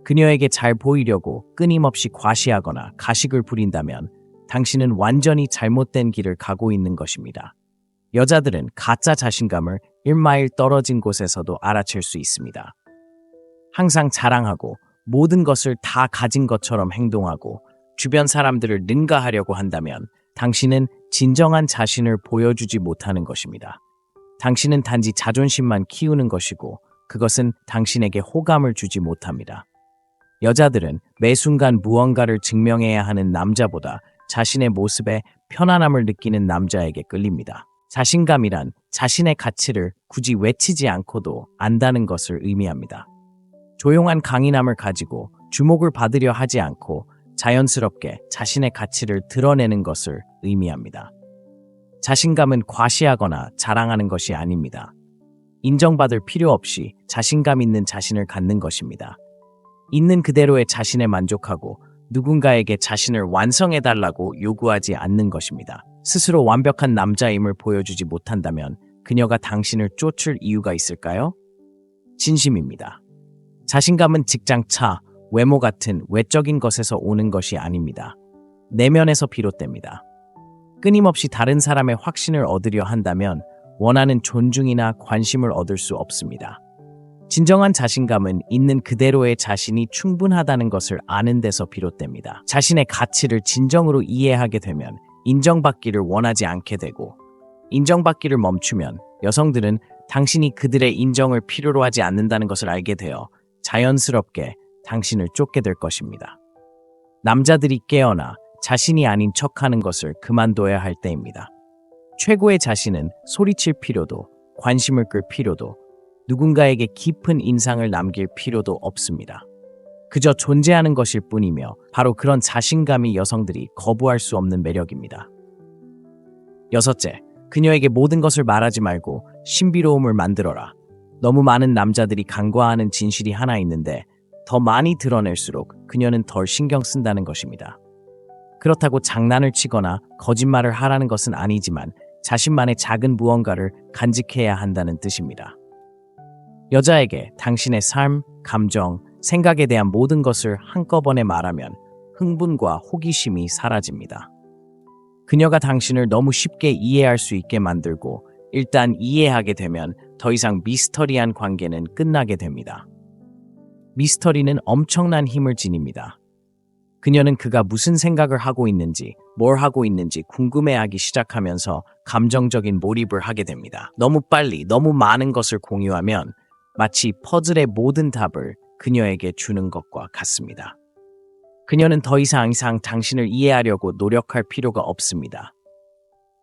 그녀에게 잘 보이려고 끊임없이 과시하거나 가식을 부린다면 당신은 완전히 잘못된 길을 가고 있는 것입니다. 여자들은 가짜 자신감을 1마일 떨어진 곳에서도 알아챌 수 있습니다. 항상 자랑하고 모든 것을 다 가진 것처럼 행동하고 주변 사람들을 능가하려고 한다면 당신은 진정한 자신을 보여주지 못하는 것입니다. 당신은 단지 자존심만 키우는 것이고 그것은 당신에게 호감을 주지 못합니다. 여자들은 매 순간 무언가를 증명해야 하는 남자보다 자신의 모습에 편안함을 느끼는 남자에게 끌립니다. 자신감이란 자신의 가치를 굳이 외치지 않고도 안다는 것을 의미합니다. 조용한 강인함을 가지고 주목을 받으려 하지 않고 자연스럽게 자신의 가치를 드러내는 것을 의미합니다. 자신감은 과시하거나 자랑하는 것이 아닙니다. 인정받을 필요 없이 자신감 있는 자신을 갖는 것입니다. 있는 그대로의 자신에 만족하고 누군가에게 자신을 완성해달라고 요구하지 않는 것입니다. 스스로 완벽한 남자임을 보여주지 못한다면 그녀가 당신을 쫓을 이유가 있을까요? 진심입니다. 자신감은 직장 차, 외모 같은 외적인 것에서 오는 것이 아닙니다. 내면에서 비롯됩니다. 끊임없이 다른 사람의 확신을 얻으려 한다면 원하는 존중이나 관심을 얻을 수 없습니다. 진정한 자신감은 있는 그대로의 자신이 충분하다는 것을 아는 데서 비롯됩니다. 자신의 가치를 진정으로 이해하게 되면 인정받기를 원하지 않게 되고, 인정받기를 멈추면 여성들은 당신이 그들의 인정을 필요로 하지 않는다는 것을 알게 되어 자연스럽게 당신을 쫓게 될 것입니다. 남자들이 깨어나 자신이 아닌 척하는 것을 그만둬야 할 때입니다. 최고의 자신은 소리칠 필요도, 관심을 끌 필요도, 누군가에게 깊은 인상을 남길 필요도 없습니다. 그저 존재하는 것일 뿐이며 바로 그런 자신감이 여성들이 거부할 수 없는 매력입니다. 여섯째, 그녀에게 모든 것을 말하지 말고 신비로움을 만들어라. 너무 많은 남자들이 간과하는 진실이 하나 있는데 더 많이 드러낼수록 그녀는 덜 신경 쓴다는 것입니다. 그렇다고 장난을 치거나 거짓말을 하라는 것은 아니지만 자신만의 작은 무언가를 간직해야 한다는 뜻입니다. 여자에게 당신의 삶, 감정, 생각에 대한 모든 것을 한꺼번에 말하면 흥분과 호기심이 사라집니다. 그녀가 당신을 너무 쉽게 이해할 수 있게 만들고 일단 이해하게 되면 더 이상 미스터리한 관계는 끝나게 됩니다. 미스터리는 엄청난 힘을 지닙니다. 그녀는 그가 무슨 생각을 하고 있는지, 뭘 하고 있는지 궁금해하기 시작하면서 감정적인 몰입을 하게 됩니다. 너무 빨리, 너무 많은 것을 공유하면 마치 퍼즐의 모든 답을 그녀에게 주는 것과 같습니다. 그녀는 더 이상 당신을 이해하려고 노력할 필요가 없습니다.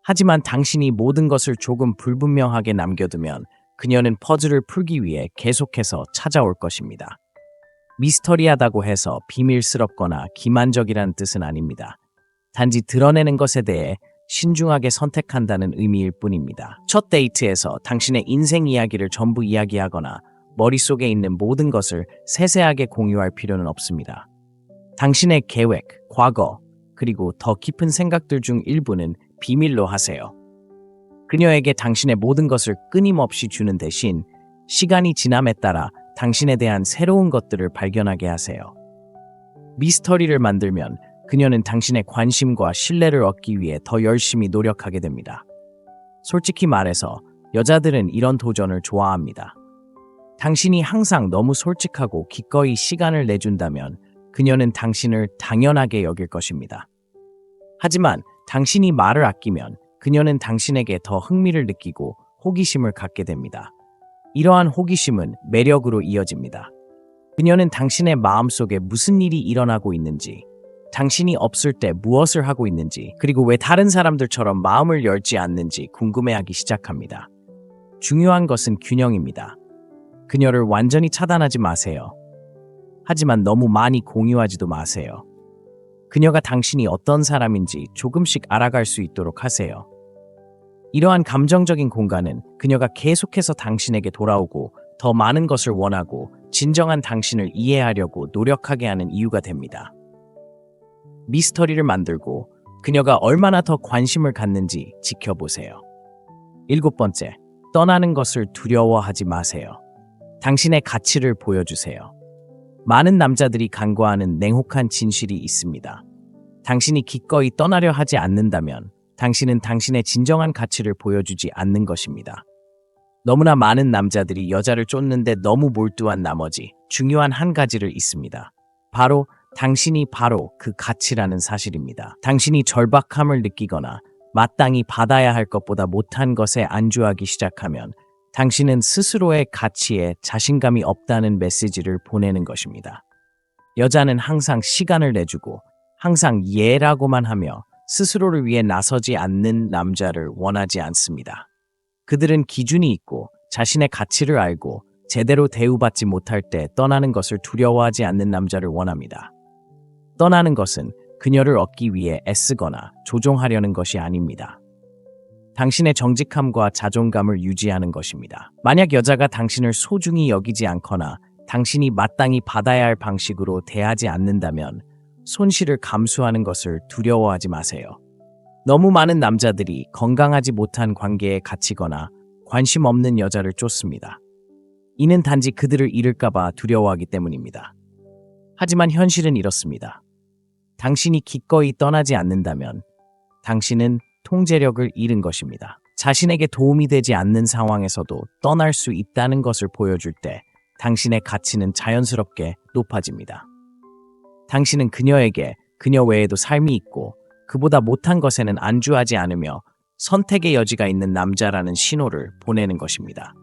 하지만 당신이 모든 것을 조금 불분명하게 남겨두면 그녀는 퍼즐을 풀기 위해 계속해서 찾아올 것입니다. 미스터리하다고 해서 비밀스럽거나 기만적이라는 뜻은 아닙니다. 단지 드러내는 것에 대해 신중하게 선택한다는 의미일 뿐입니다. 첫 데이트에서 당신의 인생 이야기를 전부 이야기하거나 머릿속에 있는 모든 것을 세세하게 공유할 필요는 없습니다. 당신의 계획, 과거, 그리고 더 깊은 생각들 중 일부는 비밀로 하세요. 그녀에게 당신의 모든 것을 끊임없이 주는 대신 시간이 지남에 따라 당신에 대한 새로운 것들을 발견하게 하세요. 미스터리를 만들면 그녀는 당신의 관심과 신뢰를 얻기 위해 더 열심히 노력하게 됩니다. 솔직히 말해서 여자들은 이런 도전을 좋아합니다. 당신이 항상 너무 솔직하고 기꺼이 시간을 내준다면 그녀는 당신을 당연하게 여길 것입니다. 하지만 당신이 말을 아끼면 그녀는 당신에게 더 흥미를 느끼고 호기심을 갖게 됩니다. 이러한 호기심은 매력으로 이어집니다. 그녀는 당신의 마음속에 무슨 일이 일어나고 있는지, 당신이 없을 때 무엇을 하고 있는지, 그리고 왜 다른 사람들처럼 마음을 열지 않는지 궁금해하기 시작합니다. 중요한 것은 균형입니다. 그녀를 완전히 차단하지 마세요. 하지만 너무 많이 공유하지도 마세요. 그녀가 당신이 어떤 사람인지 조금씩 알아갈 수 있도록 하세요. 이러한 감정적인 공간은 그녀가 계속해서 당신에게 돌아오고 더 많은 것을 원하고 진정한 당신을 이해하려고 노력하게 하는 이유가 됩니다. 미스터리를 만들고 그녀가 얼마나 더 관심을 갖는지 지켜보세요. 7번째, 떠나는 것을 두려워하지 마세요. 당신의 가치를 보여주세요. 많은 남자들이 간과하는 냉혹한 진실이 있습니다. 당신이 기꺼이 떠나려 하지 않는다면 당신은 당신의 진정한 가치를 보여주지 않는 것입니다. 너무나 많은 남자들이 여자를 쫓는데 너무 몰두한 나머지 중요한 한 가지를 잊습니다. 바로 당신이 바로 그 가치라는 사실입니다. 당신이 절박함을 느끼거나 마땅히 받아야 할 것보다 못한 것에 안주하기 시작하면 당신은 스스로의 가치에 자신감이 없다는 메시지를 보내는 것입니다. 여자는 항상 시간을 내주고 항상 예라고만 하며 스스로를 위해 나서지 않는 남자를 원하지 않습니다. 그들은 기준이 있고 자신의 가치를 알고 제대로 대우받지 못할 때 떠나는 것을 두려워하지 않는 남자를 원합니다. 떠나는 것은 그녀를 얻기 위해 애쓰거나 조종하려는 것이 아닙니다. 당신의 정직함과 자존감을 유지하는 것입니다. 만약 여자가 당신을 소중히 여기지 않거나 당신이 마땅히 받아야 할 방식으로 대하지 않는다면 손실을 감수하는 것을 두려워하지 마세요. 너무 많은 남자들이 건강하지 못한 관계에 갇히거나 관심 없는 여자를 쫓습니다. 이는 단지 그들을 잃을까봐 두려워하기 때문입니다. 하지만 현실은 이렇습니다. 당신이 기꺼이 떠나지 않는다면 당신은 통제력을 잃은 것입니다. 자신에게 도움이 되지 않는 상황에서도 떠날 수 있다는 것을 보여줄 때 당신의 가치는 자연스럽게 높아집니다. 당신은 그녀에게 그녀 외에도 삶이 있고 그보다 못한 것에는 안주하지 않으며 선택의 여지가 있는 남자라는 신호를 보내는 것입니다.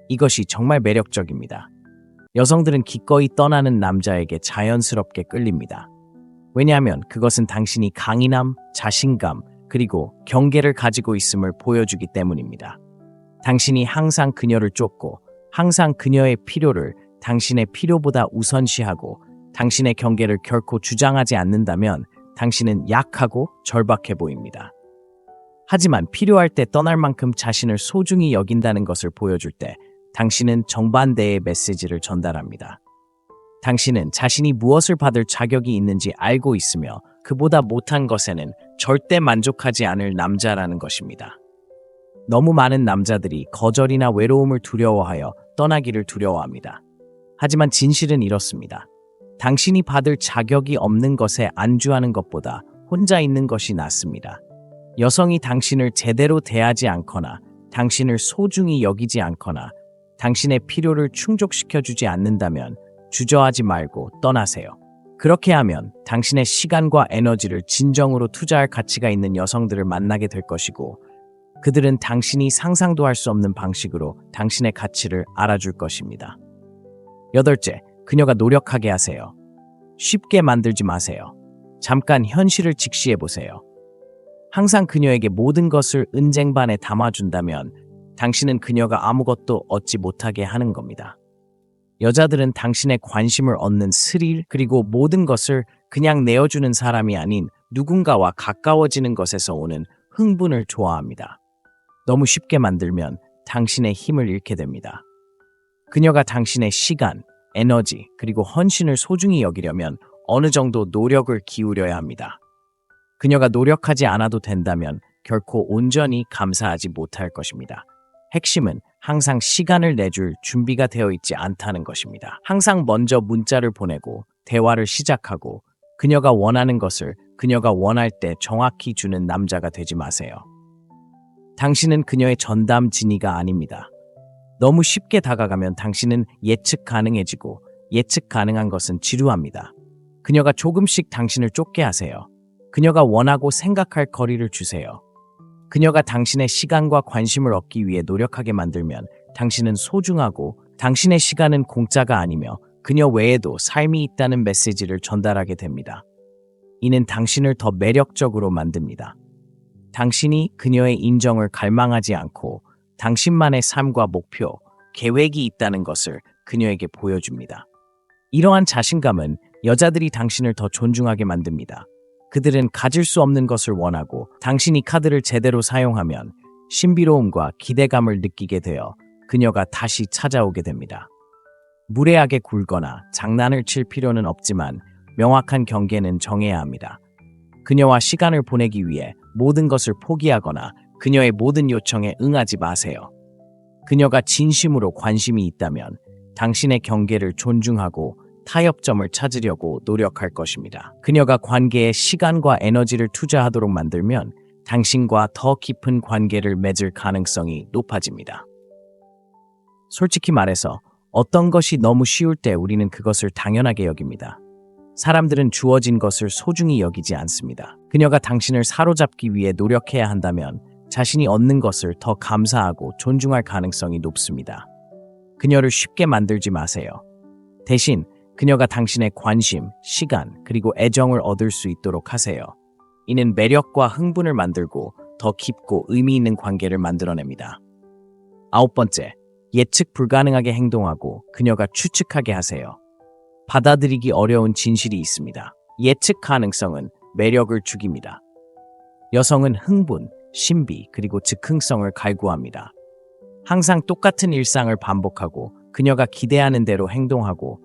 이것이 정말 매력적입니다. 여성들은 기꺼이 떠나는 남자에게 자연스럽게 끌립니다. 왜냐하면 그것은 당신이 강인함, 자신감, 그리고 경계를 가지고 있음을 보여주기 때문입니다. 당신이 항상 그녀를 쫓고 항상 그녀의 필요를 당신의 필요보다 우선시하고 당신의 경계를 결코 주장하지 않는다면 당신은 약하고 절박해 보입니다. 하지만 필요할 때 떠날 만큼 자신을 소중히 여긴다는 것을 보여줄 때 당신은 정반대의 메시지를 전달합니다. 당신은 자신이 무엇을 받을 자격이 있는지 알고 있으며 그보다 못한 것에는 절대 만족하지 않을 남자라는 것입니다. 너무 많은 남자들이 거절이나 외로움을 두려워하여 떠나기를 두려워합니다. 하지만 진실은 이렇습니다. 당신이 받을 자격이 없는 것에 안주하는 것보다 혼자 있는 것이 낫습니다. 여성이 당신을 제대로 대하지 않거나 당신을 소중히 여기지 않거나 당신의 필요를 충족시켜주지 않는다면 주저하지 말고 떠나세요. 그렇게 하면 당신의 시간과 에너지를 진정으로 투자할 가치가 있는 여성들을 만나게 될 것이고 그들은 당신이 상상도 할 수 없는 방식으로 당신의 가치를 알아줄 것입니다. 8째, 그녀가 노력하게 하세요. 쉽게 만들지 마세요. 잠깐 현실을 직시해 보세요. 항상 그녀에게 모든 것을 은쟁반에 담아준다면 당신은 그녀가 아무것도 얻지 못하게 하는 겁니다. 여자들은 당신의 관심을 얻는 스릴 그리고 모든 것을 그냥 내어주는 사람이 아닌 누군가와 가까워지는 것에서 오는 흥분을 좋아합니다. 너무 쉽게 만들면 당신의 힘을 잃게 됩니다. 그녀가 당신의 시간, 에너지 그리고 헌신을 소중히 여기려면 어느 정도 노력을 기울여야 합니다. 그녀가 노력하지 않아도 된다면 결코 온전히 감사하지 못할 것입니다. 핵심은 항상 시간을 내줄 준비가 되어 있지 않다는 것입니다. 항상 먼저 문자를 보내고 대화를 시작하고 그녀가 원하는 것을 그녀가 원할 때 정확히 주는 남자가 되지 마세요. 당신은 그녀의 전담지니가 아닙니다. 너무 쉽게 다가가면 당신은 예측 가능해지고 예측 가능한 것은 지루합니다. 그녀가 조금씩 당신을 쫓게 하세요. 그녀가 원하고 생각할 거리를 주세요. 그녀가 당신의 시간과 관심을 얻기 위해 노력하게 만들면 당신은 소중하고 당신의 시간은 공짜가 아니며 그녀 외에도 삶이 있다는 메시지를 전달하게 됩니다. 이는 당신을 더 매력적으로 만듭니다. 당신이 그녀의 인정을 갈망하지 않고 당신만의 삶과 목표, 계획이 있다는 것을 그녀에게 보여줍니다. 이러한 자신감은 여자들이 당신을 더 존중하게 만듭니다. 그들은 가질 수 없는 것을 원하고 당신이 카드를 제대로 사용하면 신비로움과 기대감을 느끼게 되어 그녀가 다시 찾아오게 됩니다. 무례하게 굴거나 장난을 칠 필요는 없지만 명확한 경계는 정해야 합니다. 그녀와 시간을 보내기 위해 모든 것을 포기하거나 그녀의 모든 요청에 응하지 마세요. 그녀가 진심으로 관심이 있다면 당신의 경계를 존중하고 타협점을 찾으려고 노력할 것입니다. 그녀가 관계에 시간과 에너지를 투자하도록 만들면 당신과 더 깊은 관계를 맺을 가능성이 높아집니다. 솔직히 말해서 어떤 것이 너무 쉬울 때 우리는 그것을 당연하게 여깁니다. 사람들은 주어진 것을 소중히 여기지 않습니다. 그녀가 당신을 사로잡기 위해 노력해야 한다면 자신이 얻는 것을 더 감사하고 존중할 가능성이 높습니다. 그녀를 쉽게 만들지 마세요. 대신 그녀가 당신의 관심, 시간, 그리고 애정을 얻을 수 있도록 하세요. 이는 매력과 흥분을 만들고 더 깊고 의미 있는 관계를 만들어냅니다. 9번째, 예측 불가능하게 행동하고 그녀가 추측하게 하세요. 받아들이기 어려운 진실이 있습니다. 예측 가능성은 매력을 죽입니다. 여성은 흥분, 신비, 그리고 즉흥성을 갈구합니다. 항상 똑같은 일상을 반복하고 그녀가 기대하는 대로 행동하고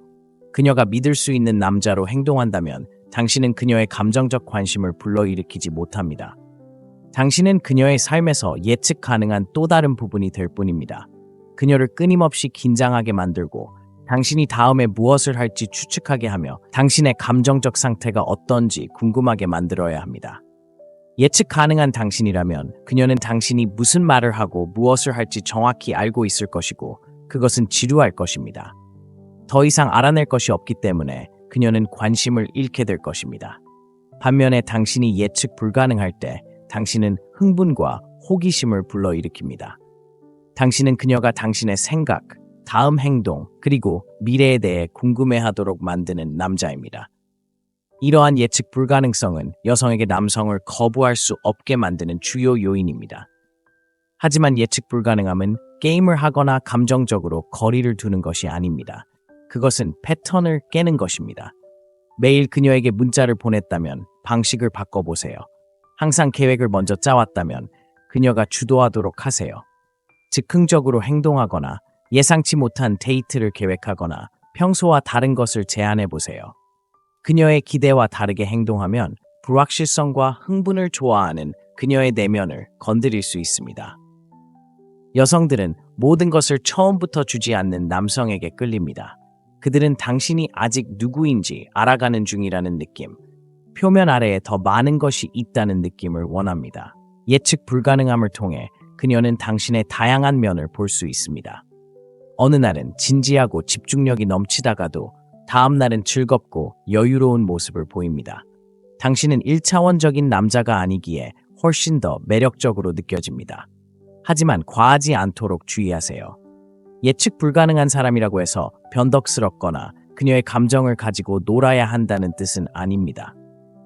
그녀가 믿을 수 있는 남자로 행동한다면 당신은 그녀의 감정적 관심을 불러일으키지 못합니다. 당신은 그녀의 삶에서 예측 가능한 또 다른 부분이 될 뿐입니다. 그녀를 끊임없이 긴장하게 만들고 당신이 다음에 무엇을 할지 추측하게 하며 당신의 감정적 상태가 어떤지 궁금하게 만들어야 합니다. 예측 가능한 당신이라면 그녀는 당신이 무슨 말을 하고 무엇을 할지 정확히 알고 있을 것이고 그것은 지루할 것입니다. 더 이상 알아낼 것이 없기 때문에 그녀는 관심을 잃게 될 것입니다. 반면에 당신이 예측 불가능할 때 당신은 흥분과 호기심을 불러일으킵니다. 당신은 그녀가 당신의 생각, 다음 행동, 그리고 미래에 대해 궁금해하도록 만드는 남자입니다. 이러한 예측 불가능성은 여성에게 남성을 거부할 수 없게 만드는 주요 요인입니다. 하지만 예측 불가능함은 게임을 하거나 감정적으로 거리를 두는 것이 아닙니다. 그것은 패턴을 깨는 것입니다. 매일 그녀에게 문자를 보냈다면 방식을 바꿔보세요. 항상 계획을 먼저 짜왔다면 그녀가 주도하도록 하세요. 즉흥적으로 행동하거나 예상치 못한 데이트를 계획하거나 평소와 다른 것을 제안해보세요. 그녀의 기대와 다르게 행동하면 불확실성과 흥분을 좋아하는 그녀의 내면을 건드릴 수 있습니다. 여성들은 모든 것을 처음부터 주지 않는 남성에게 끌립니다. 그들은 당신이 아직 누구인지 알아가는 중이라는 느낌, 표면 아래에 더 많은 것이 있다는 느낌을 원합니다. 예측 불가능함을 통해 그녀는 당신의 다양한 면을 볼 수 있습니다. 어느 날은 진지하고 집중력이 넘치다가도 다음 날은 즐겁고 여유로운 모습을 보입니다. 당신은 1차원적인 남자가 아니기에 훨씬 더 매력적으로 느껴집니다. 하지만 과하지 않도록 주의하세요. 예측 불가능한 사람이라고 해서 변덕스럽거나 그녀의 감정을 가지고 놀아야 한다는 뜻은 아닙니다.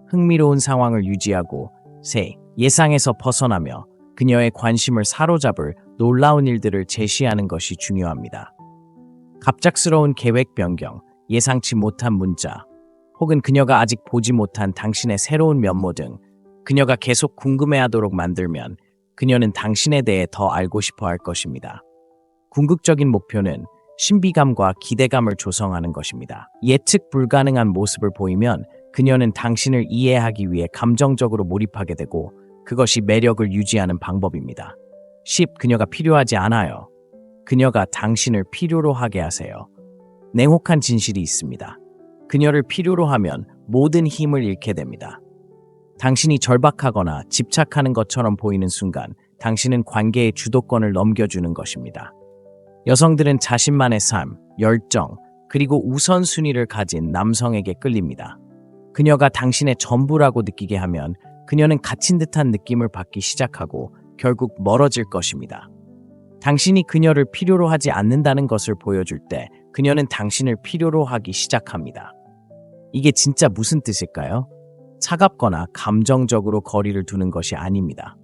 흥미로운 상황을 유지하고 예상에서 벗어나며 그녀의 관심을 사로잡을 놀라운 일들을 제시하는 것이 중요합니다. 갑작스러운 계획 변경, 예상치 못한 문자, 혹은 그녀가 아직 보지 못한 당신의 새로운 면모 등 그녀가 계속 궁금해하도록 만들면 그녀는 당신에 대해 더 알고 싶어 할 것입니다. 궁극적인 목표는 신비감과 기대감을 조성하는 것입니다. 예측 불가능한 모습을 보이면 그녀는 당신을 이해하기 위해 감정적으로 몰입하게 되고 그것이 매력을 유지하는 방법입니다. 10. 그녀가 필요하지 않아요. 그녀가 당신을 필요로 하게 하세요. 냉혹한 진실이 있습니다. 그녀를 필요로 하면 모든 힘을 잃게 됩니다. 당신이 절박하거나 집착하는 것처럼 보이는 순간 당신은 관계의 주도권을 넘겨주는 것입니다. 여성들은 자신만의 삶, 열정, 그리고 우선순위를 가진 남성에게 끌립니다. 그녀가 당신의 전부라고 느끼게 하면 그녀는 갇힌 듯한 느낌을 받기 시작하고 결국 멀어질 것입니다. 당신이 그녀를 필요로 하지 않는다는 것을 보여줄 때 그녀는 당신을 필요로 하기 시작합니다. 이게 진짜 무슨 뜻일까요? 차갑거나 감정적으로 거리를 두는 것이 아닙니다.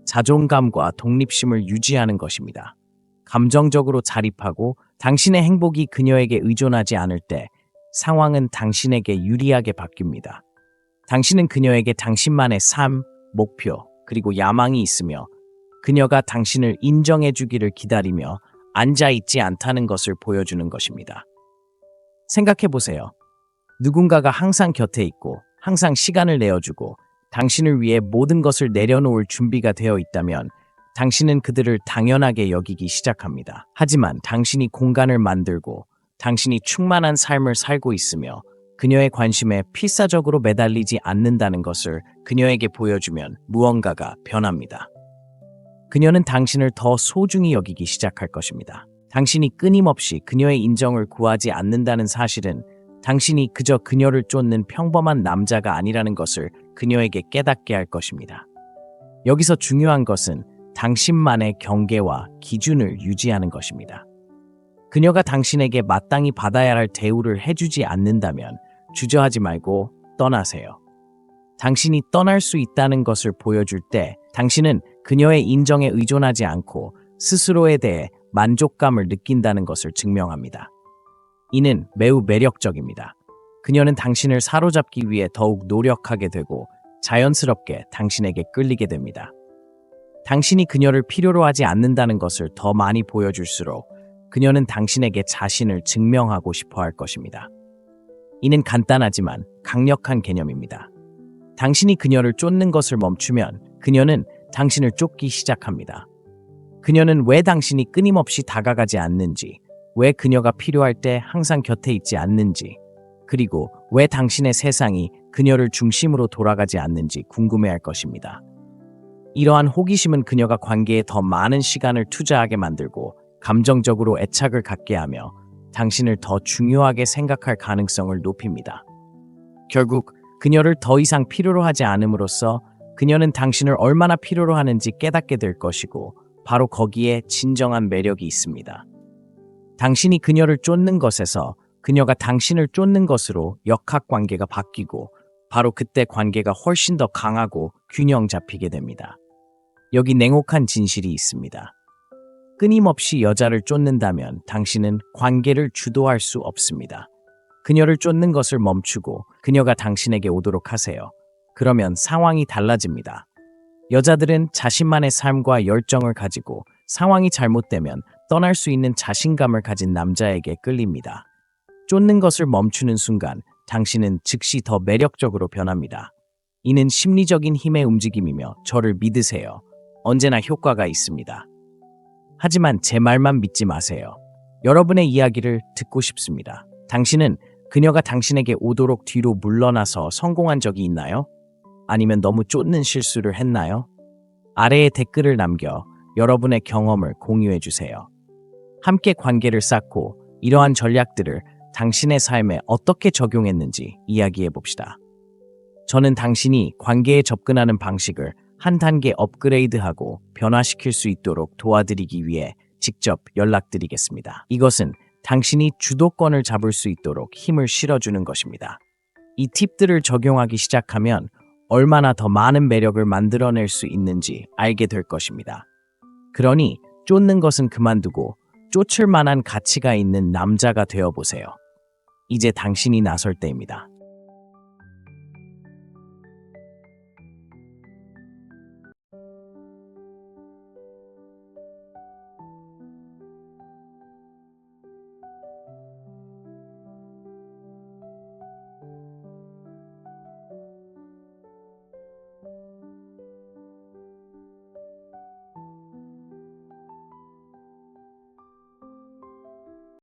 자존감과 독립심을 유지하는 것입니다. 감정적으로 자립하고 당신의 행복이 그녀에게 의존하지 않을 때 상황은 당신에게 유리하게 바뀝니다. 당신은 그녀에게 당신만의 삶, 목표, 그리고 야망이 있으며 그녀가 당신을 인정해주기를 기다리며 앉아있지 않다는 것을 보여주는 것입니다. 생각해보세요. 누군가가 항상 곁에 있고 항상 시간을 내어주고 당신을 위해 모든 것을 내려놓을 준비가 되어 있다면 당신은 그들을 당연하게 여기기 시작합니다. 하지만 당신이 공간을 만들고 당신이 충만한 삶을 살고 있으며 그녀의 관심에 필사적으로 매달리지 않는다는 것을 그녀에게 보여주면 무언가가 변합니다. 그녀는 당신을 더 소중히 여기기 시작할 것입니다. 당신이 끊임없이 그녀의 인정을 구하지 않는다는 사실은 당신이 그저 그녀를 쫓는 평범한 남자가 아니라는 것을 그녀에게 깨닫게 할 것입니다. 여기서 중요한 것은 당신만의 경계와 기준을 유지하는 것입니다. 그녀가 당신에게 마땅히 받아야 할 대우를 해주지 않는다면 주저하지 말고 떠나세요. 당신이 떠날 수 있다는 것을 보여줄 때 당신은 그녀의 인정에 의존하지 않고 스스로에 대해 만족감을 느낀다는 것을 증명합니다. 이는 매우 매력적입니다. 그녀는 당신을 사로잡기 위해 더욱 노력하게 되고 자연스럽게 당신에게 끌리게 됩니다. 당신이 그녀를 필요로 하지 않는다는 것을 더 많이 보여줄수록 그녀는 당신에게 자신을 증명하고 싶어 할 것입니다. 이는 간단하지만 강력한 개념입니다. 당신이 그녀를 쫓는 것을 멈추면 그녀는 당신을 쫓기 시작합니다. 그녀는 왜 당신이 끊임없이 다가가지 않는지, 왜 그녀가 필요할 때 항상 곁에 있지 않는지, 그리고 왜 당신의 세상이 그녀를 중심으로 돌아가지 않는지 궁금해할 것입니다. 이러한 호기심은 그녀가 관계에 더 많은 시간을 투자하게 만들고 감정적으로 애착을 갖게 하며 당신을 더 중요하게 생각할 가능성을 높입니다. 결국 그녀를 더 이상 필요로 하지 않음으로써 그녀는 당신을 얼마나 필요로 하는지 깨닫게 될 것이고 바로 거기에 진정한 매력이 있습니다. 당신이 그녀를 쫓는 것에서 그녀가 당신을 쫓는 것으로 역학관계가 바뀌고 바로 그때 관계가 훨씬 더 강하고 균형 잡히게 됩니다. 여기 냉혹한 진실이 있습니다. 끊임없이 여자를 쫓는다면 당신은 관계를 주도할 수 없습니다. 그녀를 쫓는 것을 멈추고 그녀가 당신에게 오도록 하세요. 그러면 상황이 달라집니다. 여자들은 자신만의 삶과 열정을 가지고 상황이 잘못되면 떠날 수 있는 자신감을 가진 남자에게 끌립니다. 쫓는 것을 멈추는 순간 당신은 즉시 더 매력적으로 변합니다. 이는 심리적인 힘의 움직임이며 저를 믿으세요. 언제나 효과가 있습니다. 하지만 제 말만 믿지 마세요. 여러분의 이야기를 듣고 싶습니다. 당신은 그녀가 당신에게 오도록 뒤로 물러나서 성공한 적이 있나요? 아니면 너무 쫓는 실수를 했나요? 아래에 댓글을 남겨 여러분의 경험을 공유해 주세요. 함께 관계를 쌓고 이러한 전략들을 당신의 삶에 어떻게 적용했는지 이야기해 봅시다. 저는 당신이 관계에 접근하는 방식을 한 단계 업그레이드하고 변화시킬 수 있도록 도와드리기 위해 직접 연락드리겠습니다. 이것은 당신이 주도권을 잡을 수 있도록 힘을 실어주는 것입니다. 이 팁들을 적용하기 시작하면 얼마나 더 많은 매력을 만들어낼 수 있는지 알게 될 것입니다. 그러니 쫓는 것은 그만두고 쫓을 만한 가치가 있는 남자가 되어보세요. 이제 당신이 나설 때입니다.